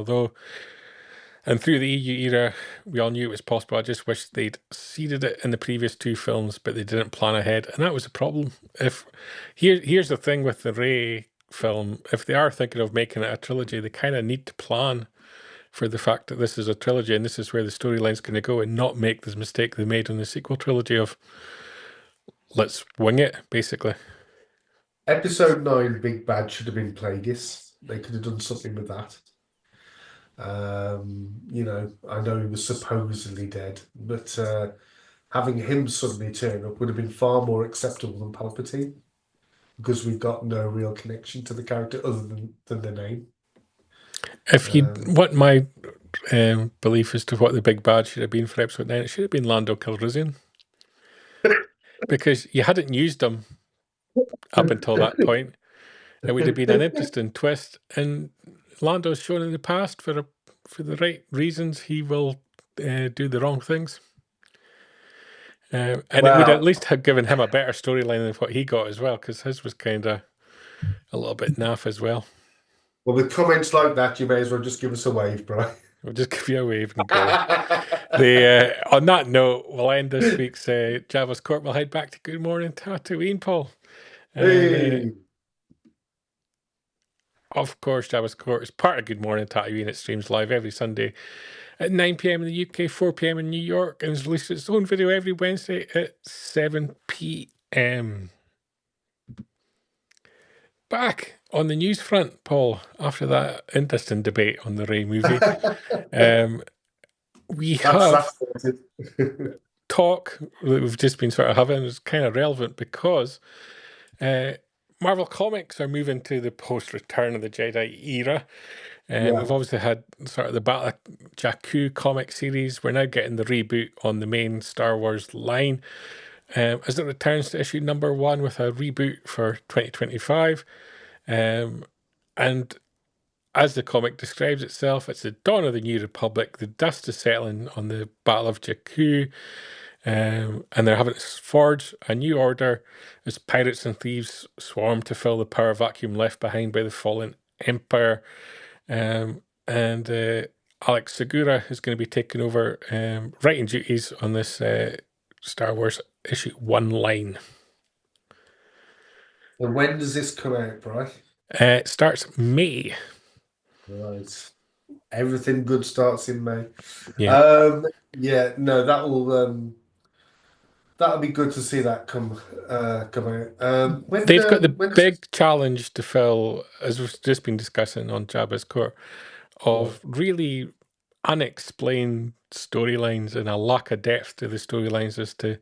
through the EU era, we all knew it was possible. I just wish they'd seeded it in the previous two films, but they didn't plan ahead, and that was a problem. Here's the thing with the Rey film: if they are thinking of making it a trilogy, they kind of need to plan for the fact that this is a trilogy and this is where the storyline's going to go, and not make this mistake they made in the sequel trilogy of let's wing it, basically.
Episode 9 Big Bad should have been Plagueis. They could have done something with that. You know, I know he was supposedly dead, but having him suddenly turn up would have been far more acceptable than Palpatine, because we've got no real connection to the character other than the name.
What my belief as to what the big bad should have been for episode 9, it should have been Lando Calrissian, because you hadn't used him up until that point. It would have been an interesting twist, and Lando's shown in the past for the right reasons he will do the wrong things, and it would at least have given him a better storyline than what he got as well, because his was kind of a little bit naff as well.
Well, with comments like that, you may as well just give us a wave, bro.
We'll just give you a wave and go. On that note, we'll end this week's Java's Court. We'll head back to Good Morning Tatooine, Paul.
Hey.
Of course, Java's Court is part of Good Morning Tatooine. It streams live every Sunday at 9 p.m. in the UK, 4 p.m. in New York, and has released its own video every Wednesday at 7 p.m. Back on the news front, Paul, after that interesting debate on the Rey movie, we have talk that we've just been sort of having is kind of relevant, because Marvel Comics are moving to the post-Return of the Jedi era. We've obviously had sort of the Battle of Jakku comic series. We're now getting the reboot on the main Star Wars line, as it returns to issue number 1 with a reboot for 2025. And as the comic describes itself, it's the dawn of the New Republic. The dust is settling on the Battle of Jakku, and they're having to forge a new order as pirates and thieves swarm to fill the power vacuum left behind by the fallen Empire. And Alex Segura is going to be taking over writing duties on this Star Wars issue 1 line.
And when does this come out, Bri?
It starts May.
Right. Everything good starts in May.
Yeah.
No, that'll be good to see that come out.
They've got the big challenge to fill, as we've just been discussing on Jabba's Court, of really unexplained storylines and a lack of depth to the storylines as to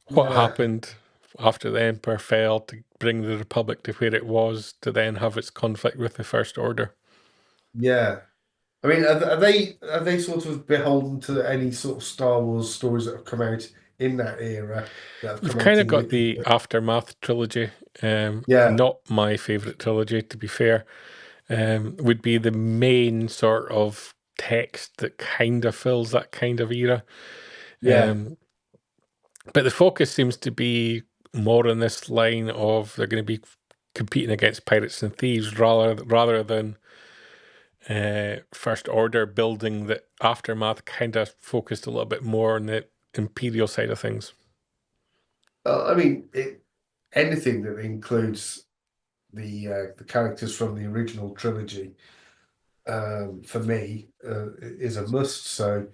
what happened after the Empire fell to bring the Republic to where it was, to then have its conflict with the First Order.
Yeah. I mean, are they sort of beholden to any sort of Star Wars stories that have come out in that era?
We've kind of got the Aftermath trilogy. Not my favourite trilogy, to be fair. Would be the main sort of text that kind of fills that kind of era. But the focus seems to be more on this line of they're going to be competing against pirates and thieves rather than First Order building. The Aftermath kind of focused a little bit more on the Imperial side of things.
I mean, anything that includes the characters from the original trilogy for me, is a must. So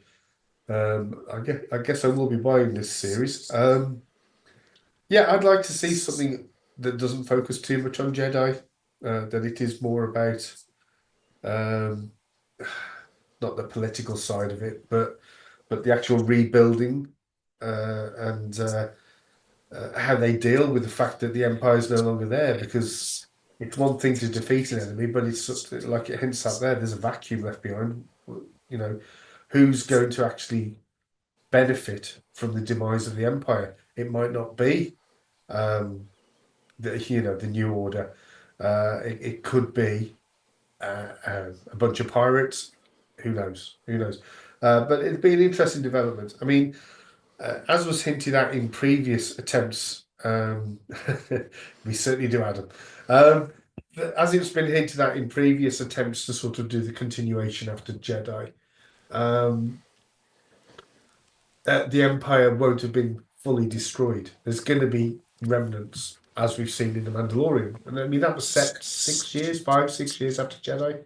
I guess I will be buying this series. Yeah, I'd like to see something that doesn't focus too much on Jedi, that it is more about um, not the political side of it, but the actual rebuilding and how they deal with the fact that the Empire is no longer there. Because it's one thing to defeat an enemy, but it's like it hints at there. There's a vacuum left behind. You know, who's going to actually benefit from the demise of the Empire? It might not be the New Order. It could be a bunch of pirates. Who knows? Who knows? But it'd be an interesting development. I mean, as was hinted at in previous attempts, we certainly do, Adam. As it's been hinted at in previous attempts to sort of do the continuation after Jedi, the Empire won't have been fully destroyed. There's going to be remnants, as we've seen in The Mandalorian. And I mean, that was set 6 years, 6 years after Jedi.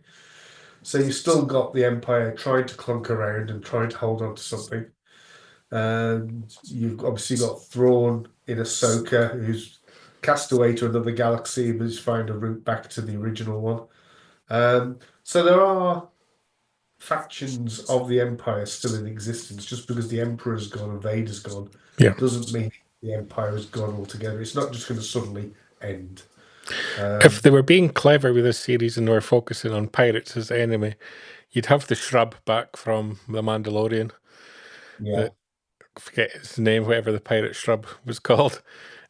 So you've still got the Empire trying to clunk around and trying to hold on to something. And you've obviously got Thrawn in Ahsoka, who's cast away to another galaxy, but has found a route back to the original one. So there are factions of the Empire still in existence. Just because the Emperor's gone and Vader's gone, doesn't mean the Empire is gone altogether. It's not just going to suddenly end.
If they were being clever with this series and they were focusing on pirates as the enemy, you'd have the shrub back from The Mandalorian.
Yeah.
I forget his name, whatever the pirate shrub was called.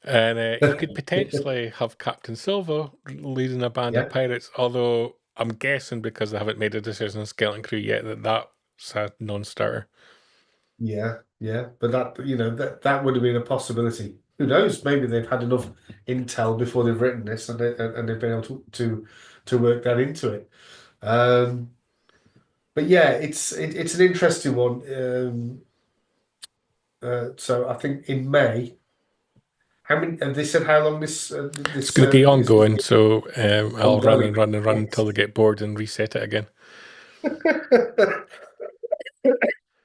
And you could potentially have Captain Silver leading a band of pirates, although I'm guessing because they haven't made a decision on Skeleton Crew yet that's a non-starter.
Yeah, but that would have been a possibility. Who knows? Maybe they've had enough intel before they've written this, and they've been able to work that into it. But yeah, it's an interesting one. So I think in May. How many? And they said how long this?
It's going to be ongoing, so I'll run
Ongoing.
until they get bored and reset it again.
But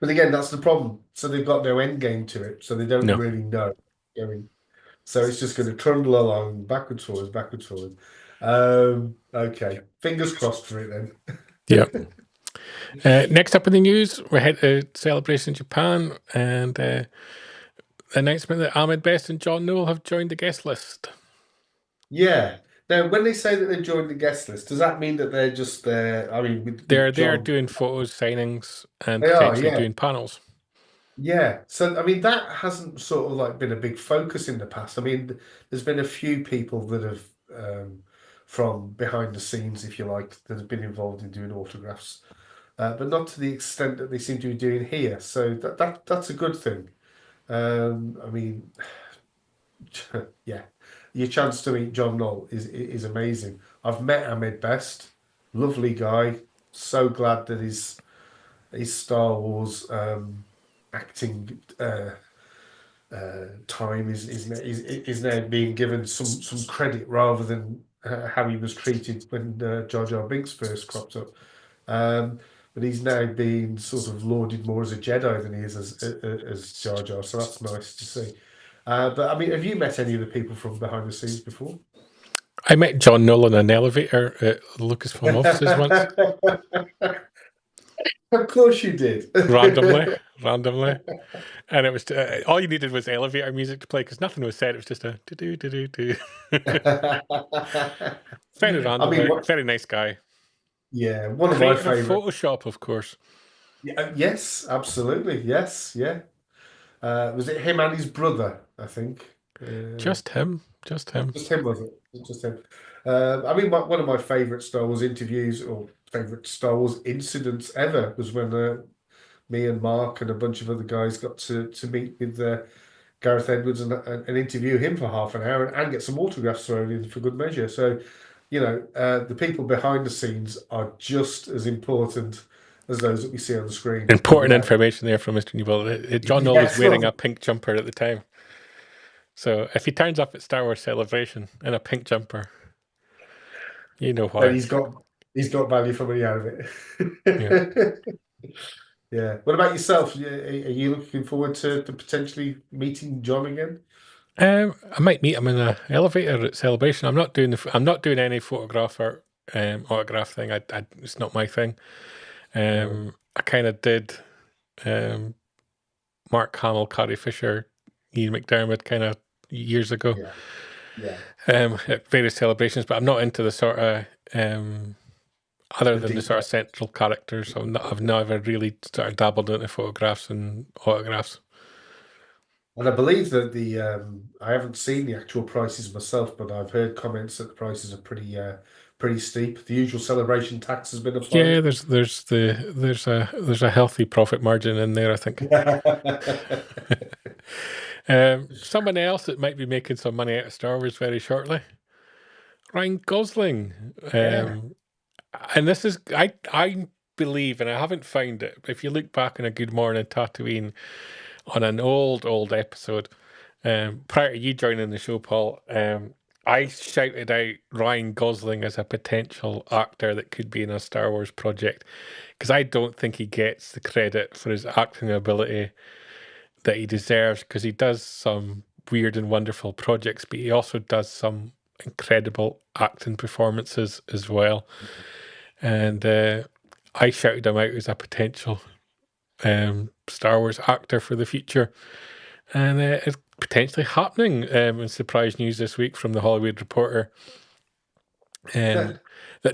again, that's the problem. So they've got no end game to it, so they don't
No.
really know. So it's just going to trundle along backwards, forwards. Okay, fingers crossed for it then.
Yeah. Next up in the news, we're headed to Celebration in Japan, and announcement that Ahmed Best and John Knoll have joined the guest list.
Yeah. Now, when they say that they joined the guest list, does that mean that they're just there? I mean,
they're doing photos, signings, and potentially doing panels.
Yeah. So, I mean, that hasn't sort of like been a big focus in the past. I mean, there's been a few people that have, from behind the scenes, if you like, that have been involved in doing autographs, but not to the extent that they seem to be doing here. So that's a good thing. I mean, yeah, your chance to meet John Knoll is amazing. I've met Ahmed Best, lovely guy. So glad that his Star Wars acting time is now being given some credit rather than how he was treated when Jar Jar Binks first cropped up. But he's now being sort of lauded more as a Jedi than he is as Jar Jar, so that's nice to see. But I mean, have you met any of the people from behind the scenes before?
I met John Knoll in an elevator at Lucasfilm offices once.
Of course you did.
randomly. And it was all you needed was elevator music to play because nothing was said. It was just a do. Very randomly, very nice guy.
Yeah, one of my favorite.
Photoshop, of course.
Yes, absolutely. Yes, yeah. Was it him and his brother? I think.
Just him.
Just him, was it? Just him. I mean, one of my favorite Star Wars interviews or favorite Star Wars incidents ever was when me and Mark and a bunch of other guys got to meet with Gareth Edwards and interview him for half an hour and get some autographs thrown in for good measure. So, the people behind the scenes are just as important as those that we see on the screen.
Important information there from Mr. Newell. John Knoll was wearing a pink jumper at the time. So if he turns up at Star Wars Celebration in a pink jumper, you know why.
Then He's got value for money out of it.
Yeah.
Yeah. What about yourself? Are you looking forward to potentially meeting John again?
I might meet him in an elevator at Celebration. I'm not doing any photograph or autograph thing. It's not my thing. I kind of did Mark Hamill, Carrie Fisher, Ian McDermott kind of years ago.
Yeah.
At various celebrations, but I'm not into the sort of other than the sort of central characters. I've never really sort of dabbled into photographs and autographs.
And I believe that I haven't seen the actual prices myself, but I've heard comments that the prices are pretty steep. The usual celebration tax has been applied.
Yeah, there's a healthy profit margin in there, I think. Someone else that might be making some money out of Star Wars very shortly, Ryan Gosling. And this is I believe, and I haven't found it. If you look back on a Good Morning Tatooine on an old episode, prior to you joining the show, Paul, I shouted out Ryan Gosling as a potential actor that could be in a Star Wars project, because I don't think he gets the credit for his acting ability that he deserves, because he does some weird and wonderful projects, but he also does some incredible acting performances as well. And I shouted him out as a potential Star Wars actor for the future. And it's potentially happening in surprise news this week from the Hollywood Reporter. That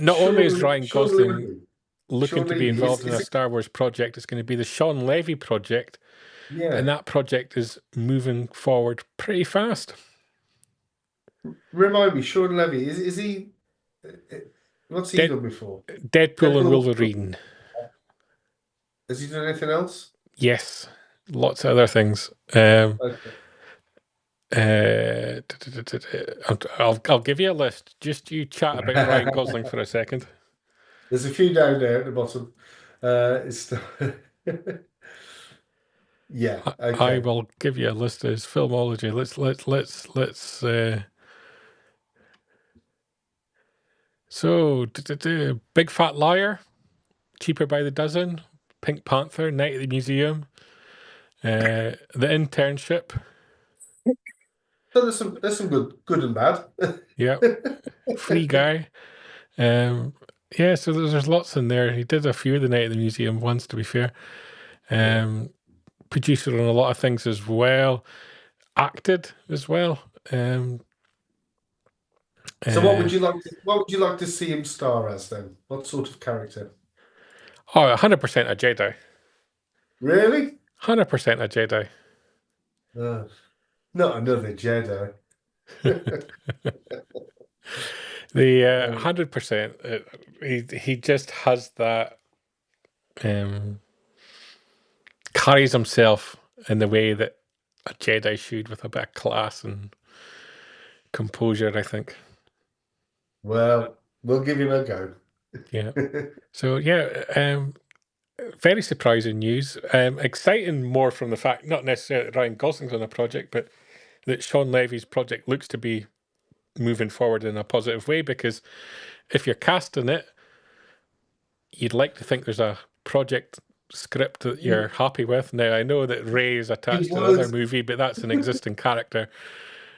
not only is Ryan Gosling looking to be involved in a Star Wars project, it's going to be the Shaun Levy project.
Yeah.
And that project is moving forward pretty fast.
Remind me, Shaun Levy, is he... What's he done before?
Deadpool and Wolverine.
Has he done anything else?
Yes, lots of other things. I'll give you a list. Just you chat about Ryan Gosling for a second.
There's a few down there at the bottom. Yeah. Okay.
I will give you a list of his filmology. Let's. So, Big Fat Liar, Cheaper by the Dozen, Pink Panther, Night at the Museum, The Internship.
So there's some good and bad.
Yeah, Free Guy. Yeah, so there's lots in there. He did a few of the Night at the Museum ones, to be fair. Producer on a lot of things as well. Acted as well.
So what would you like to see him star as then? What sort of character?
Oh, 100% a Jedi.
Really?
100% a Jedi.
Not another Jedi.
The 100%. He just has that. Carries himself in the way that a Jedi should, with a bit of class and composure, I think.
Well, we'll give him a go.
Yeah. So yeah, very surprising news. Exciting more from the fact, not necessarily that Ryan Gosling's on a project, but that Shaun Levy's project looks to be moving forward in a positive way, because if you're casting it, you'd like to think there's a project script that you're happy with. Now, I know that Rey is attached to another movie, but that's an existing character.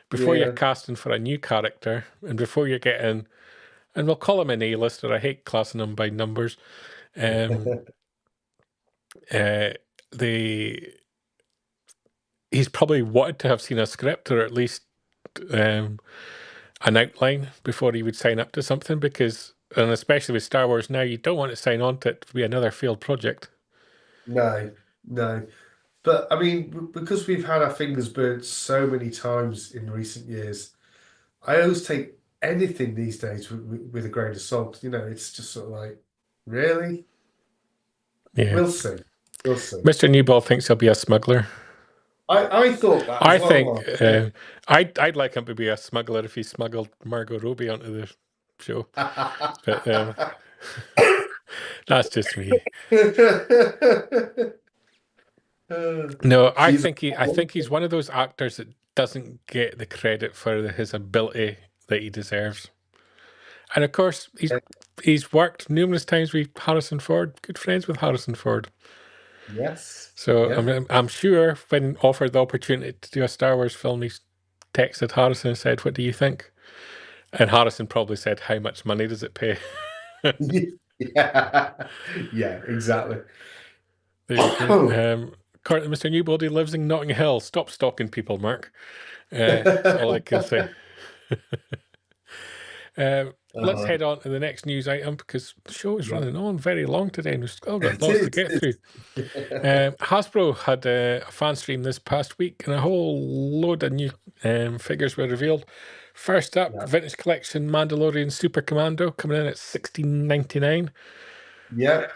Before you're casting for a new character, and before you're getting, and we'll call him an A-lister, I hate classing them by numbers, he's probably wanted to have seen a script, or at least an outline, before he would sign up to something, because, and especially with Star Wars now, you don't want to sign on to it to be another failed project.
No. But I mean, because we've had our fingers burnt so many times in recent years, I always take anything these days with a grain of salt. You know, it's just sort of like, really?
Yeah.
We'll see.
Mr. Newball thinks he'll be a smuggler.
I thought that.
I think I'd like him to be a smuggler if he smuggled Margot Robbie onto the show. But that's just me. No, I think he's one of those actors that doesn't get the credit for his ability that he deserves. And of course, he's worked numerous times with Harrison Ford, good friends with Harrison Ford.
Yes.
So
Yeah.
I'm sure when offered the opportunity to do a Star Wars film, he texted Harrison and said, "What do you think?" And Harrison probably said, "How much money does it pay?"
Yeah. Yeah, exactly.
There you go. Currently, Mr. Newbody lives in Notting Hill. Stop stalking people, Mark. That's all I can say. Let's head on to the next news item because the show is running on very long today and we've still got lots to get through. Hasbro had a fan stream this past week and a whole load of new figures were revealed. First up, Vintage Collection Mandalorian Super Commando coming in at $16.99.
Yeah.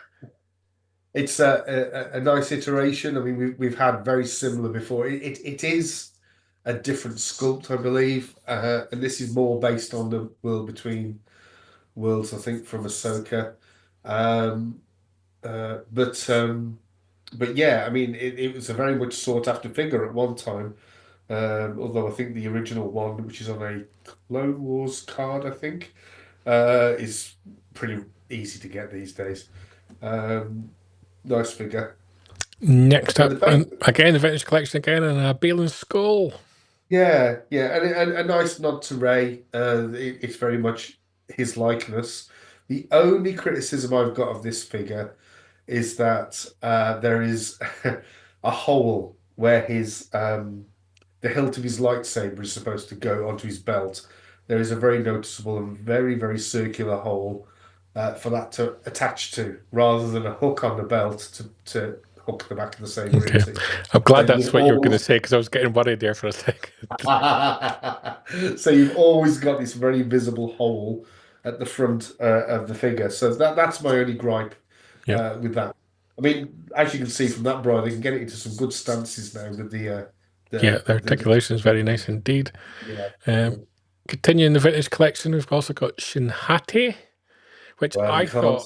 It's a nice iteration. I mean, we've had very similar before. It is a different sculpt, I believe, and this is more based on the World Between Worlds, I think, from Ahsoka. But yeah, I mean, it was a very much sought after figure at one time. Although I think the original one, which is on a Clone Wars card, I think, is pretty easy to get these days. Nice figure.
Next up, again, the Vintage Collection again, and a Balin Skull.
Yeah, and a nice nod to Ray. It's very much his likeness. The only criticism I've got of this figure is that there is a hole where his the hilt of his lightsaber is supposed to go onto his belt. There is a very noticeable and very, very circular hole for that to attach to, rather than a hook on the belt to hook the back of the saber into.
I'm glad that's what you were going to say because I was getting worried there for a second.
So you've always got this very visible hole at the front of the figure. So that's my only gripe with that. I mean, as you can see from that, Brian, they can get it into some good stances now with the
their articulation is very nice indeed.
Yeah.
Continuing the Vintage Collection, we've also got Shinhati, which I thought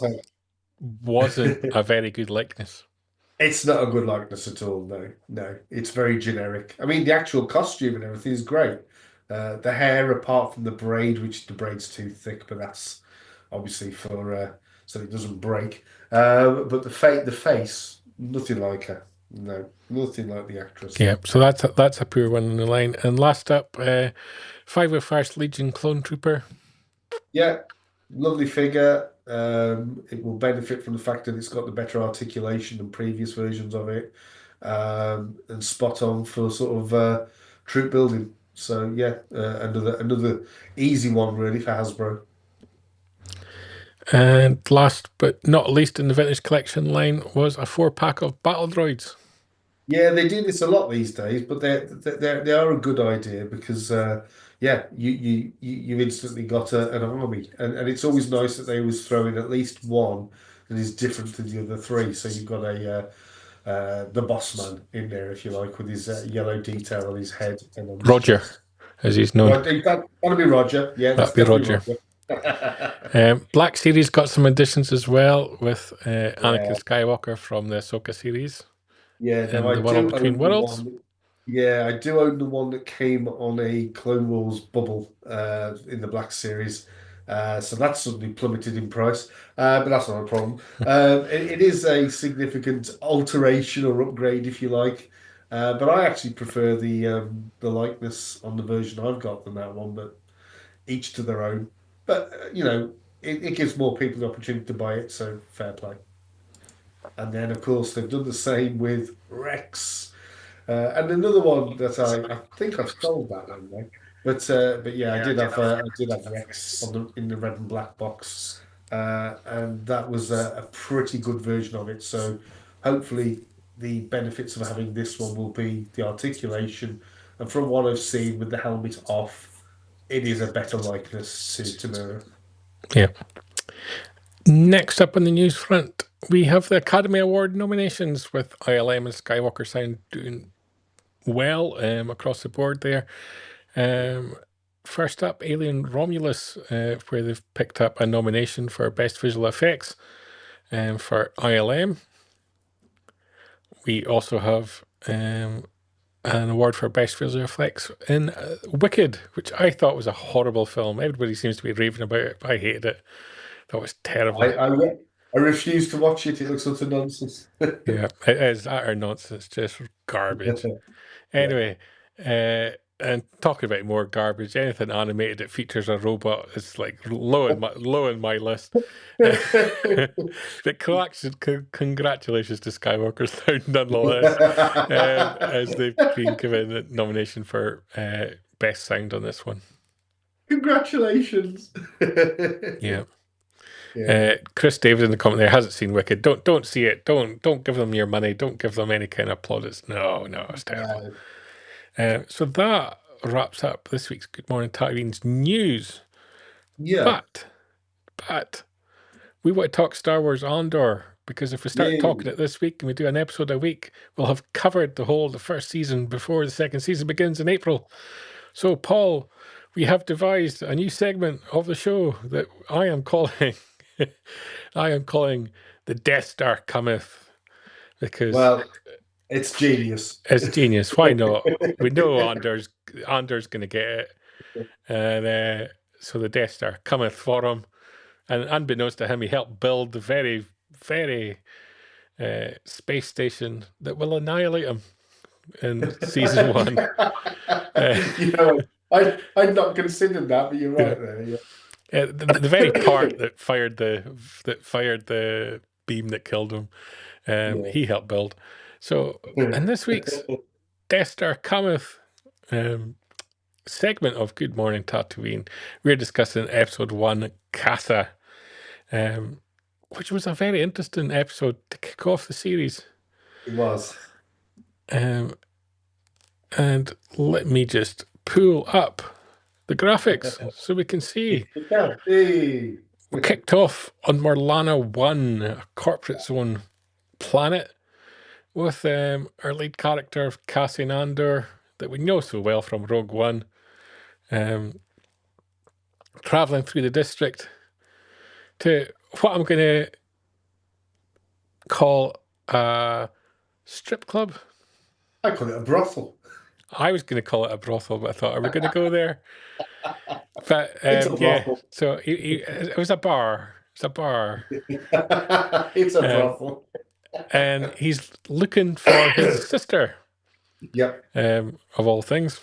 wasn't a very good likeness.
It's not a good likeness at all. No, it's very generic. I mean, the actual costume and everything is great. The hair, apart from the braid, which the braid's too thick, but that's obviously for so it doesn't break. But the face, nothing like her. No, nothing like the actress.
Yeah, so that's a poor one in the line. And last up, 501st Legion Clone Trooper.
Yeah, lovely figure. It will benefit from the fact that it's got the better articulation than previous versions of it, and spot on for sort of troop building. So yeah, another easy one really for Hasbro.
And last but not least in the Vintage Collection line was a 4-pack of battle droids.
Yeah, they do this a lot these days, but they are a good idea because yeah, you instantly got an army, and it's always nice that they always throw in at least one that is different to the other three. So you've got the boss man in there, if you like, with his yellow detail on his head and on his
Roger,
chest.
as he's known.
That'll be Roger. Yeah,
that'll be Roger. Black Series got some additions as well with Anakin Skywalker from the Ahsoka series.
Yeah,
no, I do own Between Worlds.
I do own the one that came on a Clone Wars bubble in the Black Series. So that's suddenly plummeted in price, but that's not a problem. It is a significant alteration or upgrade, if you like. But I actually prefer the likeness on the version I've got than that one, but each to their own. But, it gives more people the opportunity to buy it, so fair play. And then, of course, they've done the same with Rex. And another one that I think I've sold that one, though. But yeah, I did have Rex in the red and black box, and that was a pretty good version of it. So hopefully the benefits of having this one will be the articulation, and from what I've seen with the helmet off, it is a better likeness to Mira.
Yeah. Next up on the news front, we have the Academy Award nominations with ILM and Skywalker Sound doing well across the board there. First up, Alien Romulus, where they've picked up a nomination for Best Visual Effects for ILM. We also have an award for Best Visual Effects in Wicked, which I thought was a horrible film. Everybody seems to be raving about it, but I hated it. That was terrible.
I refuse to watch it. It looks utter nonsense.
Yeah, it is utter nonsense, just garbage. Anyway, and talking about more garbage, anything animated that features a robot is like low in my list. But congratulations to Skywalker Sound nonetheless, as they've been given a nomination for best sound on this one.
Congratulations!
Yeah. Chris David in the comment there hasn't seen Wicked. Don't see it. Don't give them your money. Don't give them any kind of plaudits. No, it's terrible. So that wraps up this week's Good Morning Tatooine's news.
Yeah.
But we want to talk Star Wars Andor, because if we start talking it this week and we do an episode a week, we'll have covered the first season before the second season begins in April. So, Paul, we have devised a new segment of the show that I am calling the Death Star Cometh, because
it's genius.
It's genius. Why not? We know Andor's going to get it, and so the Death Star cometh for him. And unbeknownst to him, he helped build the very, very space station that will annihilate him in season 1.
I'd not considered that, but you're right there. Yeah.
The very part that fired the beam that killed him, he helped build. So, in this week's Death Star Cometh segment of Good Morning Tatooine, we're discussing episode 1, Casa, which was a very interesting episode to kick off the series.
It was.
And let me just pull up the graphics so we can see. We kicked off on Morlana 1, a corporate zone planet, with our lead character, Cassian Andor, that we know so well from Rogue One, traveling through the district to what I'm going to call a strip club.
I call it a brothel.
I was going to call it a brothel, but I thought, are we going to go there? But
it's a brothel.
So it was a bar. It's a bar.
It's a brothel.
And he's looking for his sister.
Yep.
Of all things,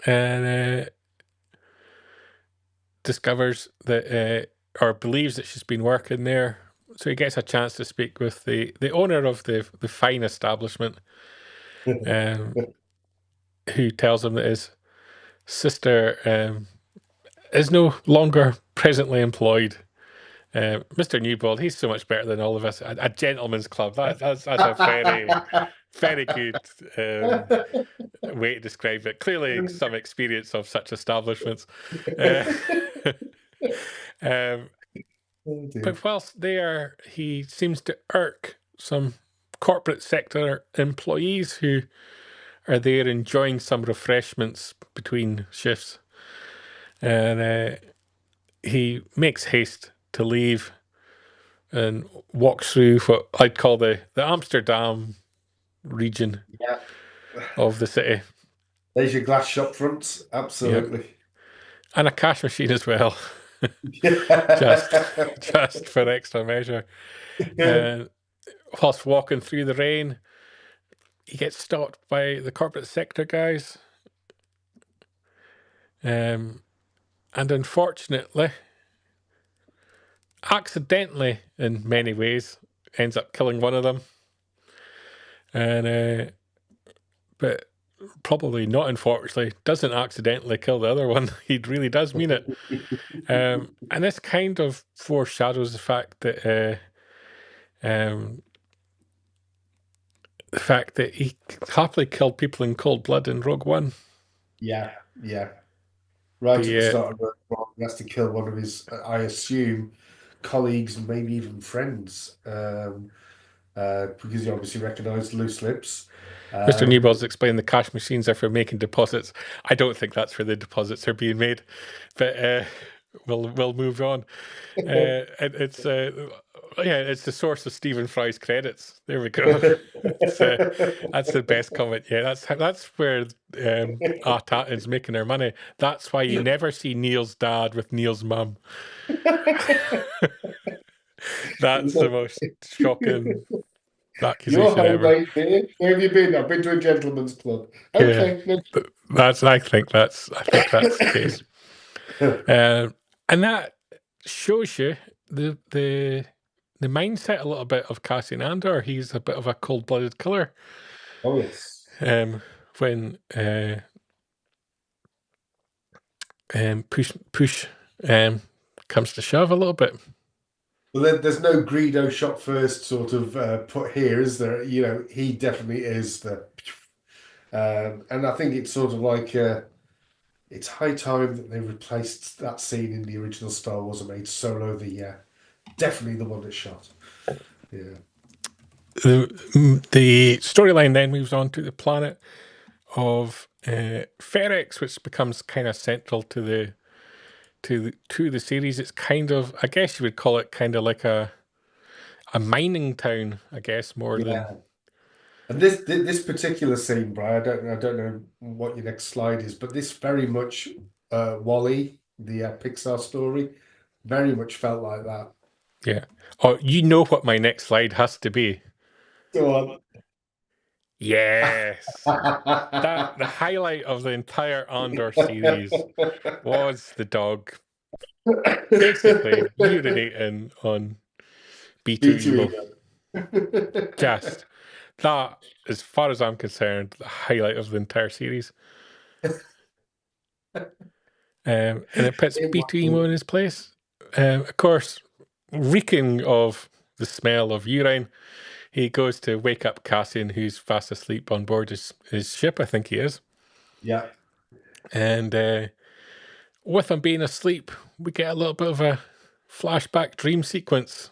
and discovers that, or believes that she's been working there. So he gets a chance to speak with the owner of the fine establishment, who tells him that his sister is no longer presently employed. Mr. Newbold, he's so much better than all of us. A gentleman's club. That's a very, very good way to describe it. Clearly, some experience of such establishments. But whilst there, he seems to irk some corporate sector employees who are there enjoying some refreshments between shifts. And he makes haste to leave and walks through what I'd call the Amsterdam region of the city.
There's your glass shop fronts, absolutely.
Yep. And a cash machine as well. just for extra measure. And whilst walking through the rain, he gets stopped by the corporate sector guys. And unfortunately, accidentally in many ways, ends up killing one of them. And but probably not unfortunately, doesn't accidentally kill the other one. He really does mean it. And this kind of foreshadows the fact that he happily killed people in cold blood in Rogue One.
Yeah. Right at the start of Rogue One, he has to kill one of his, I assume, colleagues and maybe even friends, because he obviously recognised loose lips.
Mr. Newbold's explained the cash machines are for making deposits. I don't think that's where the deposits are being made, but we'll move on. It's Yeah, it's the source of Stephen Fry's credits. There we go. That's the best comment. Yeah, that's where Tatooine's making their money. That's why you never see Neil's dad with Neil's mum. That's the most shocking
You're
accusation
home,
ever.
mate, dear. Where have you been? I've been to a gentleman's club. Okay.
Yeah, I think that's the case. And that shows you the mindset a little bit of Cassian Andor. He's a bit of a cold-blooded killer.
Oh, yes.
When push comes to shove a little bit.
Well, there's no Greedo shot first sort of put here, is there? You know, he definitely is the. And I think it's sort of like it's high time that they replaced that scene in the original Star Wars and made Solo the definitely the one that shot. Yeah.
The storyline then moves on to the planet of Ferrex, which becomes kind of central to the series. It's kind of, I guess you would call it kind of like a mining town, I guess, more than.
And this particular scene, Brian, I don't know what your next slide is, but this very much Wall-E, the Pixar story, very much felt like that.
Yeah. Oh, you know what my next slide has to be.
Go on.
Yes. The highlight of the entire Andor series was the dog basically urinating on B2 Evil. Just that, as far as I'm concerned, the highlight of the entire series. And it puts B2 Emo in his place. Of course, reeking of the smell of urine, he goes to wake up Cassian, who's fast asleep on board his ship, I think he is.
Yeah.
And with him being asleep, we get a little bit of a flashback dream sequence,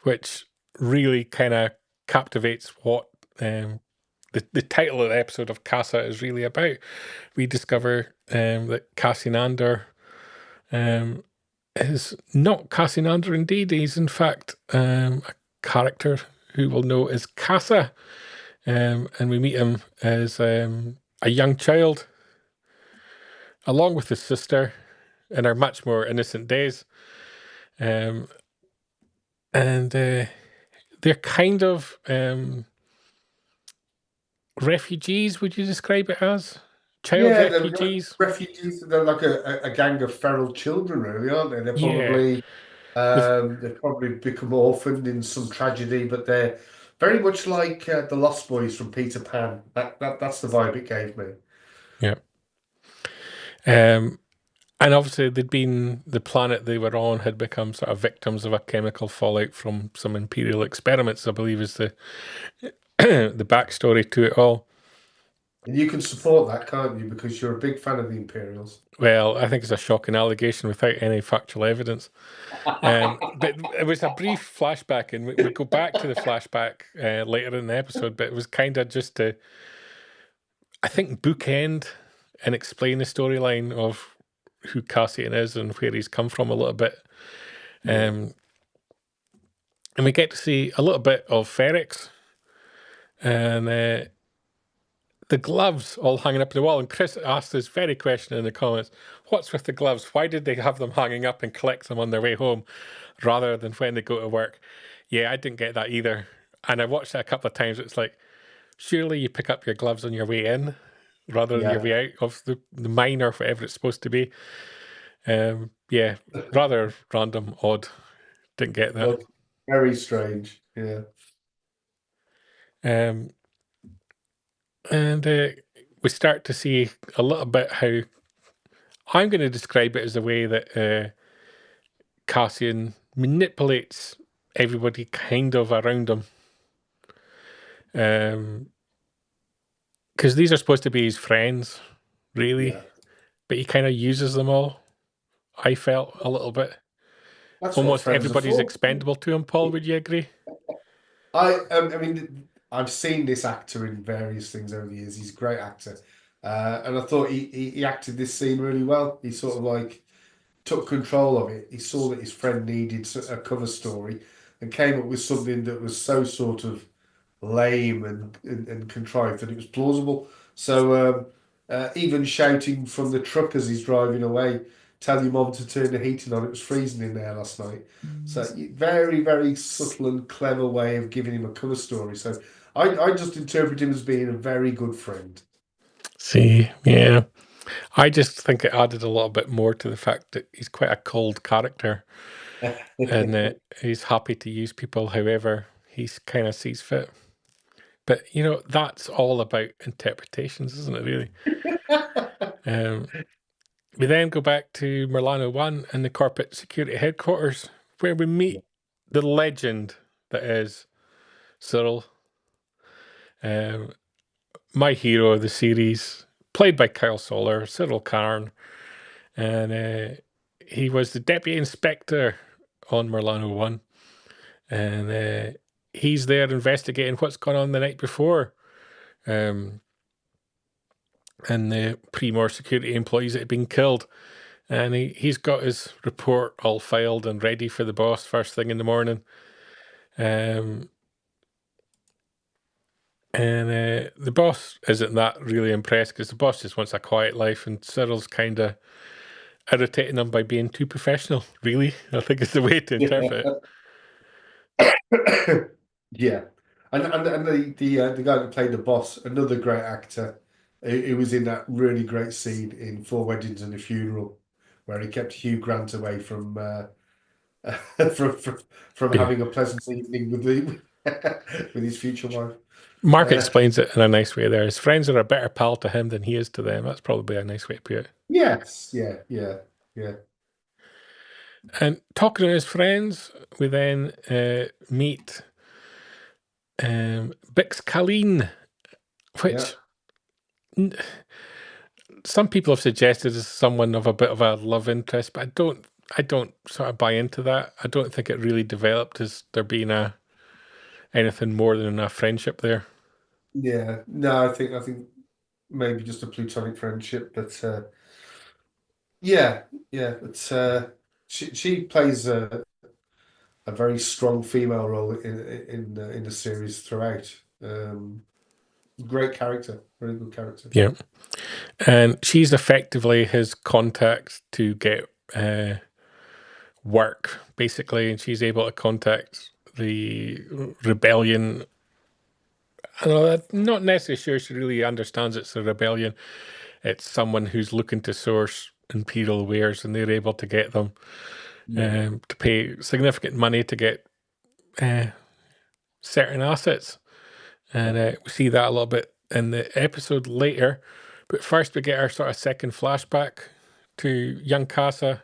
which really kind of captivates what the title of the episode of Casa is really about. We discover that Cassian Andor is not Cassian Andor indeed. He's in fact a character who we'll know as Casa. And we meet him as a young child, along with his sister, in our much more innocent days. And they're kind of refugees, would you describe it as? Child refugees?
Refugees, they're like a gang of feral children, really, aren't they? They've probably become orphaned in some tragedy, but they're very much like the Lost Boys from Peter Pan. That's the vibe it gave me.
Yeah. And obviously the planet they were on had become sort of victims of a chemical fallout from some Imperial experiments, I believe is the the backstory to it all.
And you can support that, can't you? Because you're a big fan of the Imperials.
Well, I think it's a shocking allegation without any factual evidence. But it was a brief flashback, and we go back to the flashback later in the episode, but it was kind of just to, I think, bookend and explain the storyline of who Cassian is and where he's come from a little bit. And we get to see a little bit of Ferrex and the gloves all hanging up on the wall. And Chris asked this very question in the comments, what's with the gloves? Why did they have them hanging up and collect them on their way home rather than when they go to work? Yeah, I didn't get that either. And I watched it a couple of times. It's like, surely you pick up your gloves on your way in rather than your way out of the mine or whatever it's supposed to be. Yeah, rather random, odd. Didn't get that.
Well, very strange, yeah.
And we start to see a little bit how I'm going to describe it as the way that Cassian manipulates everybody kind of around him. Because these are supposed to be his friends, really, but he kind of uses them all. I felt a little bit.
That's
almost everybody's expendable to him. Paul, would you agree?
I mean, I've seen this actor in various things over the years. He's a great actor, and I thought he acted this scene really well. He sort of like took control of it. He saw that his friend needed a cover story, and came up with something that was so sort of lame and contrived that it was plausible. So even shouting from the truck as he's driving away, tell your mom to turn the heating on, it was freezing in there last night. So very, very subtle and clever way of giving him a cover story. So I just interpret him as being a very good friend.
See, yeah. I just think it added a little bit more to the fact that he's quite a cold character and he's happy to use people however he kind of sees fit. But, you know, that's all about interpretations, isn't it, really? We then go back to Milano 1 and the corporate security headquarters, where we meet the legend that is Cyril. My hero of the series, played by Kyle Soller, Cyril Karn. And he was the deputy inspector on Milano 1. And he's there investigating what's gone on the night before. And the Primor security employees that had been killed. And he's got his report all filed and ready for the boss first thing in the morning. And the boss isn't that really impressed because the boss just wants a quiet life, and Cyril's kind of irritating him by being too professional, really. I think it's the way to interpret
it. Yeah. And the guy that played the boss, another great actor, he was in that really great scene in Four Weddings and a Funeral, where he kept Hugh Grant away from having a pleasant evening with his future wife.
Mark explains it in a nice way there. His friends are a better pal to him than he is to them. That's probably a nice way to put it.
Yes, yeah.
And talking to his friends, we then meet Bix Colleen, which some people have suggested is someone of a bit of a love interest, but I don't sort of buy into that. I don't think it really developed as there being anything more than a friendship there.
Yeah, no, I think maybe just a platonic friendship, but but she plays a very strong female role in the series throughout. Great character, very good character.
Yeah, and she's effectively his contact to get work, basically, and she's able to contact the rebellion. I'm not necessarily sure she really understands it's a rebellion. It's someone who's looking to source Imperial wares, and they're able to get them to pay significant money to get certain assets. And we see that a little bit in the episode later. But first we get our sort of second flashback to young Casa,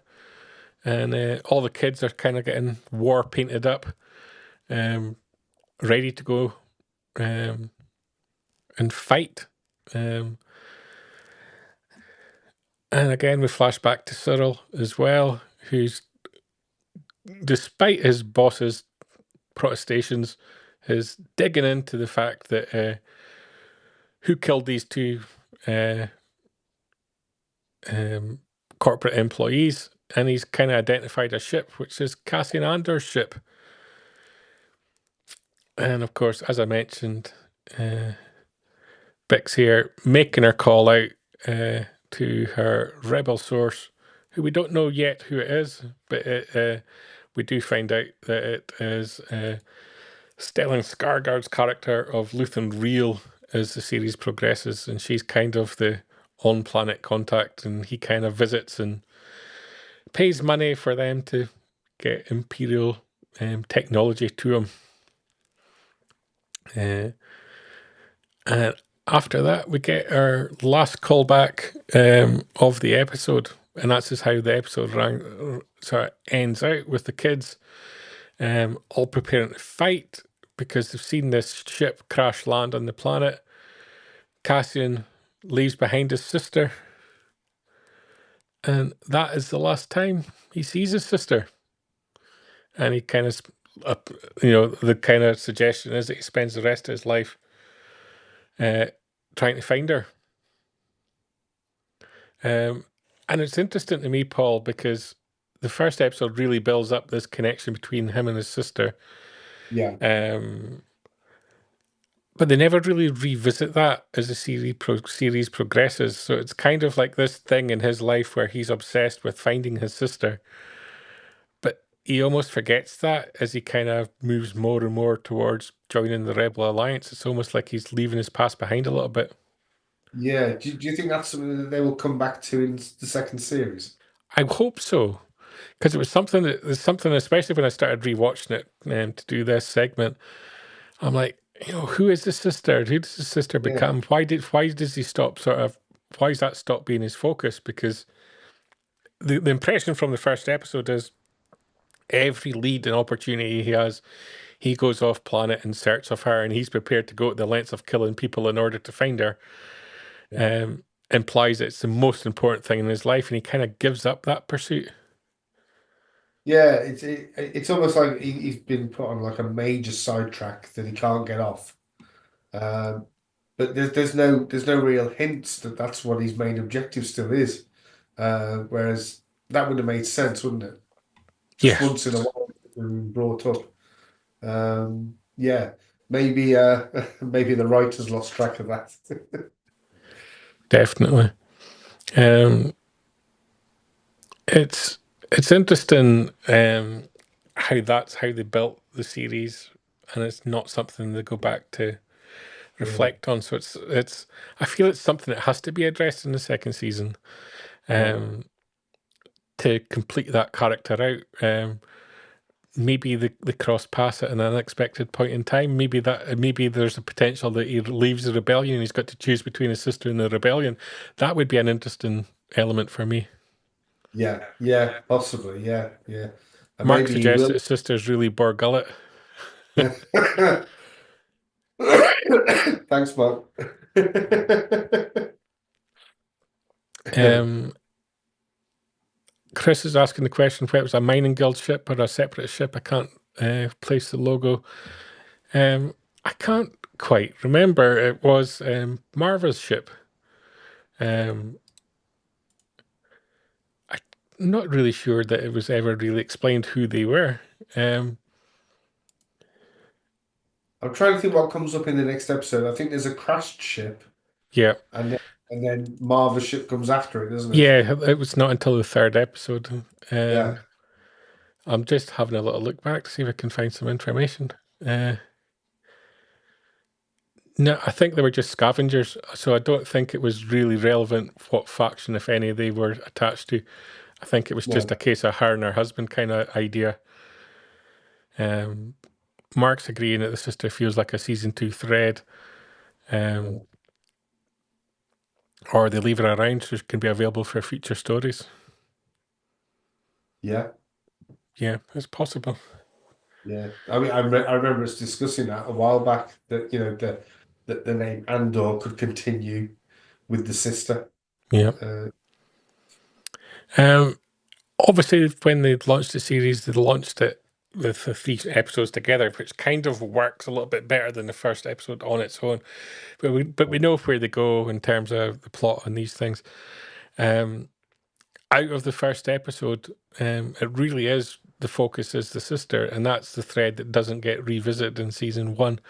and all the kids are kind of getting war painted up, ready to go and fight. And again, we flash back to Cyril as well, who's, despite his boss's protestations, is digging into the fact that who killed these two corporate employees, and he's kind of identified a ship, which is Cassian Andor's ship. And of course, as I mentioned, Bix here making her call out to her rebel source, who we don't know yet who it is, but we do find out that it is Stellan Skarsgård's character of Luthen Real as the series progresses, and she's kind of the on-planet contact, and he kind of visits and pays money for them to get Imperial technology to him. And after that, we get our last callback of the episode, and that's just how the episode ends out with the kids all preparing to fight because they've seen this ship crash land on the planet. Cassian leaves behind his sister, and that is the last time he sees his sister. And he kind of, the kind of suggestion is that he spends the rest of his life trying to find her. And it's interesting to me, Paul, because the first episode really builds up this connection between him and his sister,
Yeah.
But they never really revisit that as the series progresses. So it's kind of like this thing in his life where he's obsessed with finding his sister. But he almost forgets that as he kind of moves more and more towards joining the Rebel Alliance. It's almost like he's leaving his past behind a little bit.
Yeah. Do you think that's something that they will come back to in the second series?
I hope so. Because it was something especially when I started rewatching it to do this segment, I'm like, who is the sister? Who does the sister become? Why does he stop why does that stop being his focus? Because the impression from the first episode is every lead and opportunity he has, he goes off planet in search of her, and he's prepared to go to the lengths of killing people in order to find her. Implies it's the most important thing in his life, and he kind of gives up that pursuit.
Yeah, it's almost like he's been put on like a major sidetrack that he can't get off. But there's no real hints that that's what his main objective still is. Whereas that would have made sense, wouldn't it? Just once in a while, brought up. Yeah, maybe maybe the writers lost track of that.
Definitely. It's interesting how they built the series, and it's not something they go back to reflect on. So it's I feel it's something that has to be addressed in the second season to complete that character out. Maybe they cross paths at an unexpected point in time. Maybe there's a potential that he leaves the rebellion and he's got to choose between his sister and the rebellion. That would be an interesting element for me.
Yeah, possibly, yeah. And
Mark
maybe he
suggests
will.
that his sister's really Borgullet.
Thanks, Mark.
Chris is asking the question whether it was a mining guild ship or a separate ship. I can't place the logo. I can't quite remember. It was Marva's ship. I'm not really sure that it was ever really explained who they were.
I'm trying to think what comes up in the next episode. I think there's a crashed ship.
Yeah.
And then Marva's ship comes after it, doesn't it?
Yeah, it was not until the third episode.
Yeah.
I'm just having a little look back to see if I can find some information. No, I think they were just scavengers, so I don't think it was really relevant what faction, if any, they were attached to. I think it was just a case of her and her husband kind of idea. Mark's agreeing that the sister feels like a season 2 thread. Or they leave her around so she can be available for future stories.
Yeah,
it's possible.
Yeah, I mean, I remember us discussing that a while back, that the name Andor could continue with the sister.
Yeah. Obviously, when they launched the series, they launched it with the 3 episodes together, which kind of works a little bit better than the first episode on its own. But we know where they go in terms of the plot and these things. Out of the first episode, it really is the focus is the sister, and that's the thread that doesn't get revisited in season 1.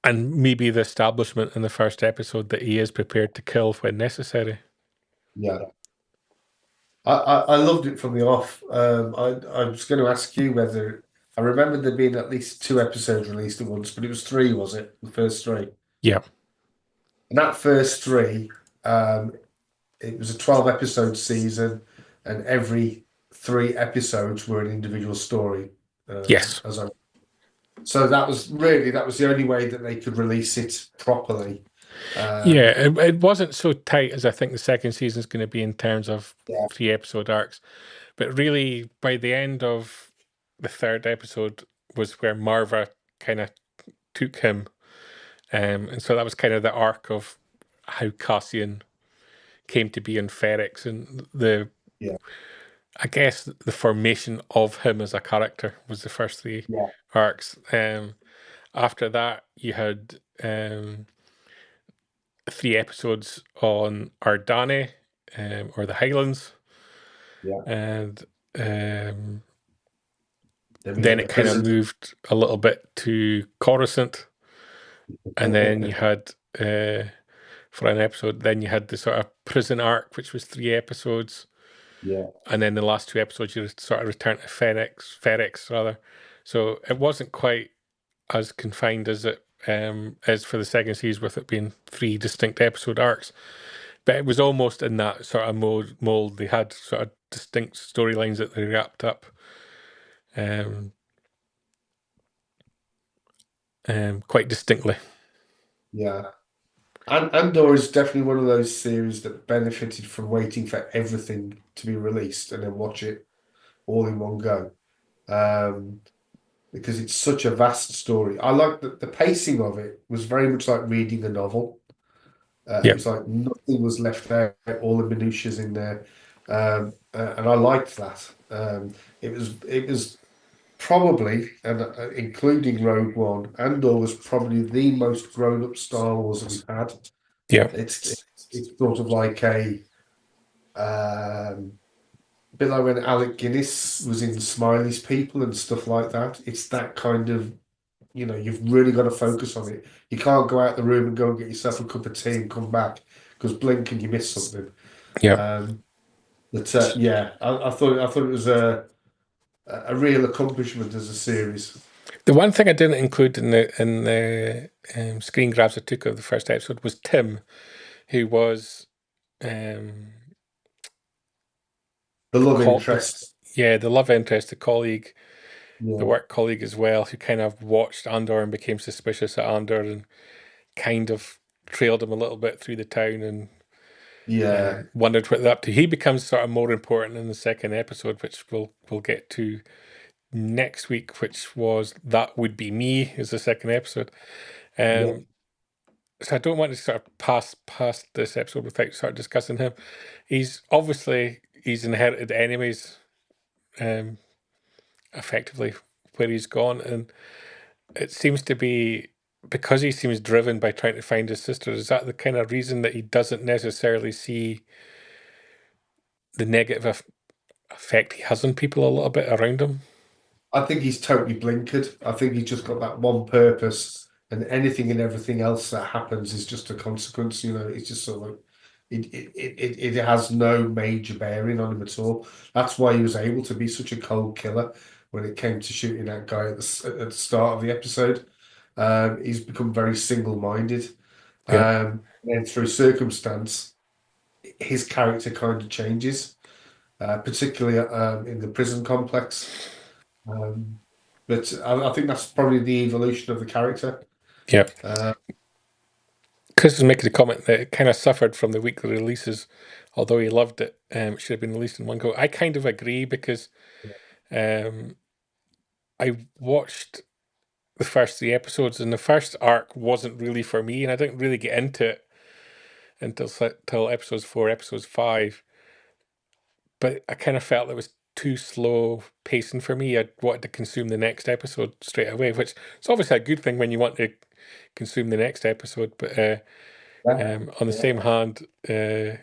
And maybe the establishment in the first episode that he is prepared to kill when necessary.
Yeah. I loved it from the off. I was going to ask you whether I remember there being at least 2 episodes released at once, but it was 3, was it? The first 3.
Yeah.
And that first 3, it was a 12-episode season, and every 3 episodes were an individual story.
Yes.
So that was the only way that they could release it properly.
It wasn't so tight as I think the second season is going to be in terms of 3 episode arcs. But really, by the end of the 3rd episode was where Marva kind of took him. And so that was kind of the arc of how Cassian came to be in Ferrex, and I guess the formation of him as a character was the first 3 arcs. After that, you had 3 episodes on Ardani, or the Highlands.
Yeah.
And Then it kind of moved a little bit to Coruscant, and then you had for an episode. Then you had the sort of prison arc, which was 3 episodes.
Yeah.
And then the last 2 episodes, you sort of return to Ferrex rather. So it wasn't quite as confined as it is for the second season, with it being 3 distinct episode arcs. But it was almost in that sort of mold. They had sort of distinct storylines that they wrapped up quite distinctly.
Yeah. And Andor is definitely one of those series that benefited from waiting for everything to be released and then watch it all in one go. Because it's such a vast story. I like that the pacing of it was very much like reading a novel. It was like nothing was left out, all the minutiae in there. And I liked that. It was probably, and including Rogue One, Andor was probably the most grown-up Star Wars we've had.
Yeah,
it's sort of like a bit like when Alec Guinness was in Smiley's People and stuff like that. It's that kind of, you've really got to focus on it. You can't go out the room and go and get yourself a cup of tea and come back, because blink and you miss something.
Yeah.
But yeah, I thought it was a real accomplishment as a series.
The one thing I didn't include in the screen grabs I took of the first episode was Tim, who was
the love interest.
Yeah, the love interest, the colleague,
Yeah.
the work colleague as well, who kind of watched Andor and became suspicious of Andor and kind of trailed him a little bit through the town and wondered what they're up to. He becomes sort of more important in the second episode, which we'll get to next week, which was That Would Be Me, is the second episode. So I don't want to sort of pass past this episode without sort of discussing him. He's inherited enemies, effectively, where he's gone, and it seems to be because he seems driven by trying to find his sister. Is that the kind of reason that he doesn't necessarily see the negative effect he has on people a little bit around him?
I think he's totally blinkered. I think he's just got that one purpose, and anything and everything else that happens is just a consequence. It's just sort of like it has no major bearing on him at all. That's why he was able to be such a cold killer when it came to shooting that guy at the start of the episode. He's become very single-minded. And through circumstance, his character kind of changes, particularly in the prison complex. But I think that's probably the evolution of the character.
Yeah. Chris was making a comment that it kind of suffered from the weekly releases, although he loved it. It should have been released in one go. I kind of agree, because I watched the first 3 episodes, and the first arc wasn't really for me, and I didn't really get into it until episodes 4, episodes 5. But I kind of felt it was too slow pacing for me. I wanted to consume the next episode straight away, which is obviously a good thing when you want to consume the next episode. But on the same hand, when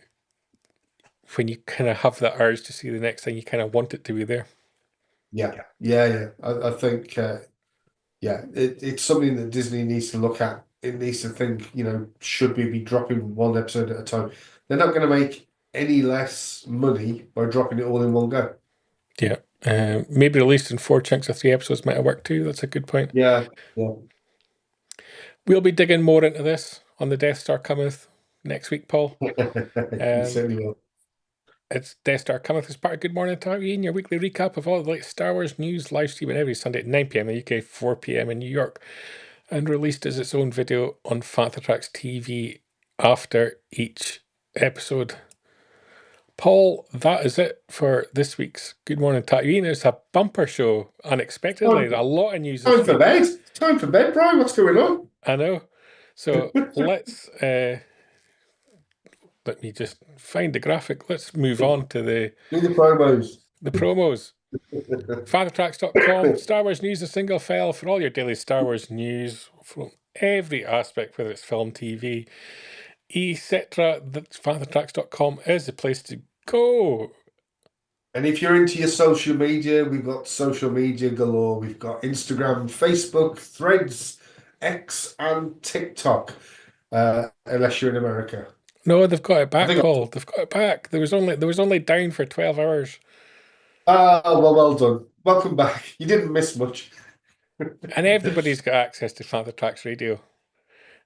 you kind of have that urge to see the next thing, you kind of want it to be there.
Yeah. I think, it's something that Disney needs to look at. It needs to think, should we be dropping one episode at a time? They're not going to make any less money by dropping it all in one go.
Yeah. Maybe released in 4 chunks of 3 episodes might have worked too. That's a good point.
Yeah.
We'll be digging more into this on the Death Star Cometh next week, Paul.
You certainly will.
It's Death Star Cometh as part of Good Morning Tatooine, your weekly recap of all the latest Star Wars news, live streaming every Sunday at 9 p.m. in the UK, 4 p.m. in New York, and released as its own video on Fantatrax TV after each episode. Paul, that is it for this week's Good Morning Tatooine. It's a bumper show, unexpectedly. A lot of news.
Time for bed. Time for bed, Brian. What's going on?
I know. So let's let me just find the graphic. Let's move on to
the promos.
The promos. Fantatrax.com. Star Wars news, a single file for all your daily Star Wars news from every aspect, whether it's film, TV, etc. Fantatrax.com is the place to go.
And if you're into your social media, we've got social media galore. We've got Instagram, Facebook, Threads, X, and TikTok. Unless you're in America.
No, they've got it back,
think
Paul. They've got it back. There was only down for 12 hours.
Well done. Welcome back. You didn't miss much.
And everybody's got access to Panther Tracks Radio.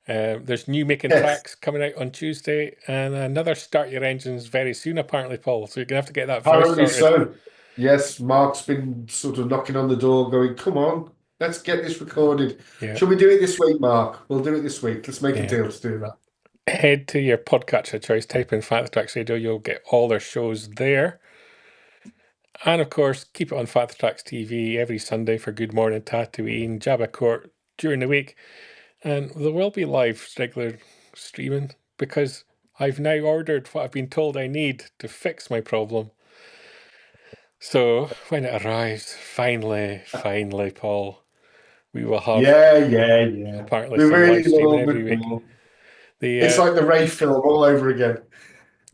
There's new Making
Yes.
Tracks coming out on Tuesday, and another Start Your Engines very soon, apparently, Paul. So you're going to have to get that voice
Apparently
sorted.
so. Yes, Mark's been sort of knocking on the door going, come on, let's get this recorded.
Yeah.
Shall we do it this week, Mark? We'll do it this week. Let's make a deal to do that.
Head to your podcatcher of choice, type in Panther Tracks Radio, you'll get all their shows there. And of course, keep it on Panther Tracks TV every Sunday for Good Morning Tatooine, Jabba Court during the week. And there will be live regular streaming because I've now ordered what I've been told I need to fix my problem. So when it arrives, finally, Paul, we will have apparently some live streaming every week.
It's like the Ray film all over again.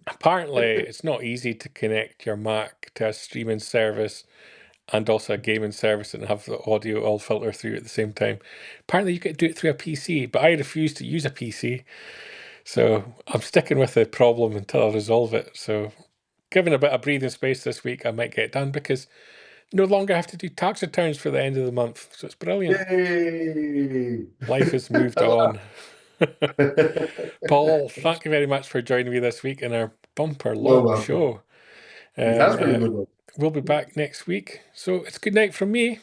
Apparently, it's not easy to connect your Mac to a streaming service and also a gaming service and have the audio all filter through at the same time. Apparently, you could do it through a PC, but I refuse to use a PC. So I'm sticking with the problem until I resolve it. So given a bit of breathing space this week, I might get it done because no longer have to do tax returns for the end of the month. So it's brilliant.
Yay!
Life has moved on. Paul, thank you very much for joining me this week in our bumper long show.
It has been a good one.
We'll be back next week. So it's good night from me.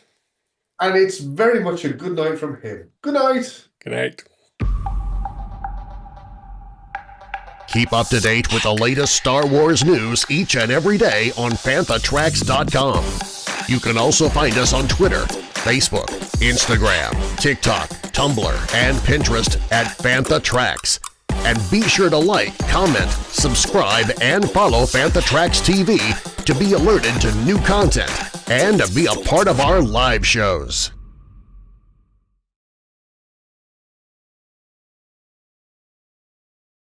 And it's very much a good night from him. Good night.
Good night.
Keep up to date with the latest Star Wars news each and every day on FanthaTracks.com. You can also find us on Twitter, Facebook, Instagram, TikTok, Tumblr, and Pinterest at Fantha Tracks. And be sure to like, comment, subscribe, and follow Panther Tracks TV to be alerted to new content and to be a part of our live shows.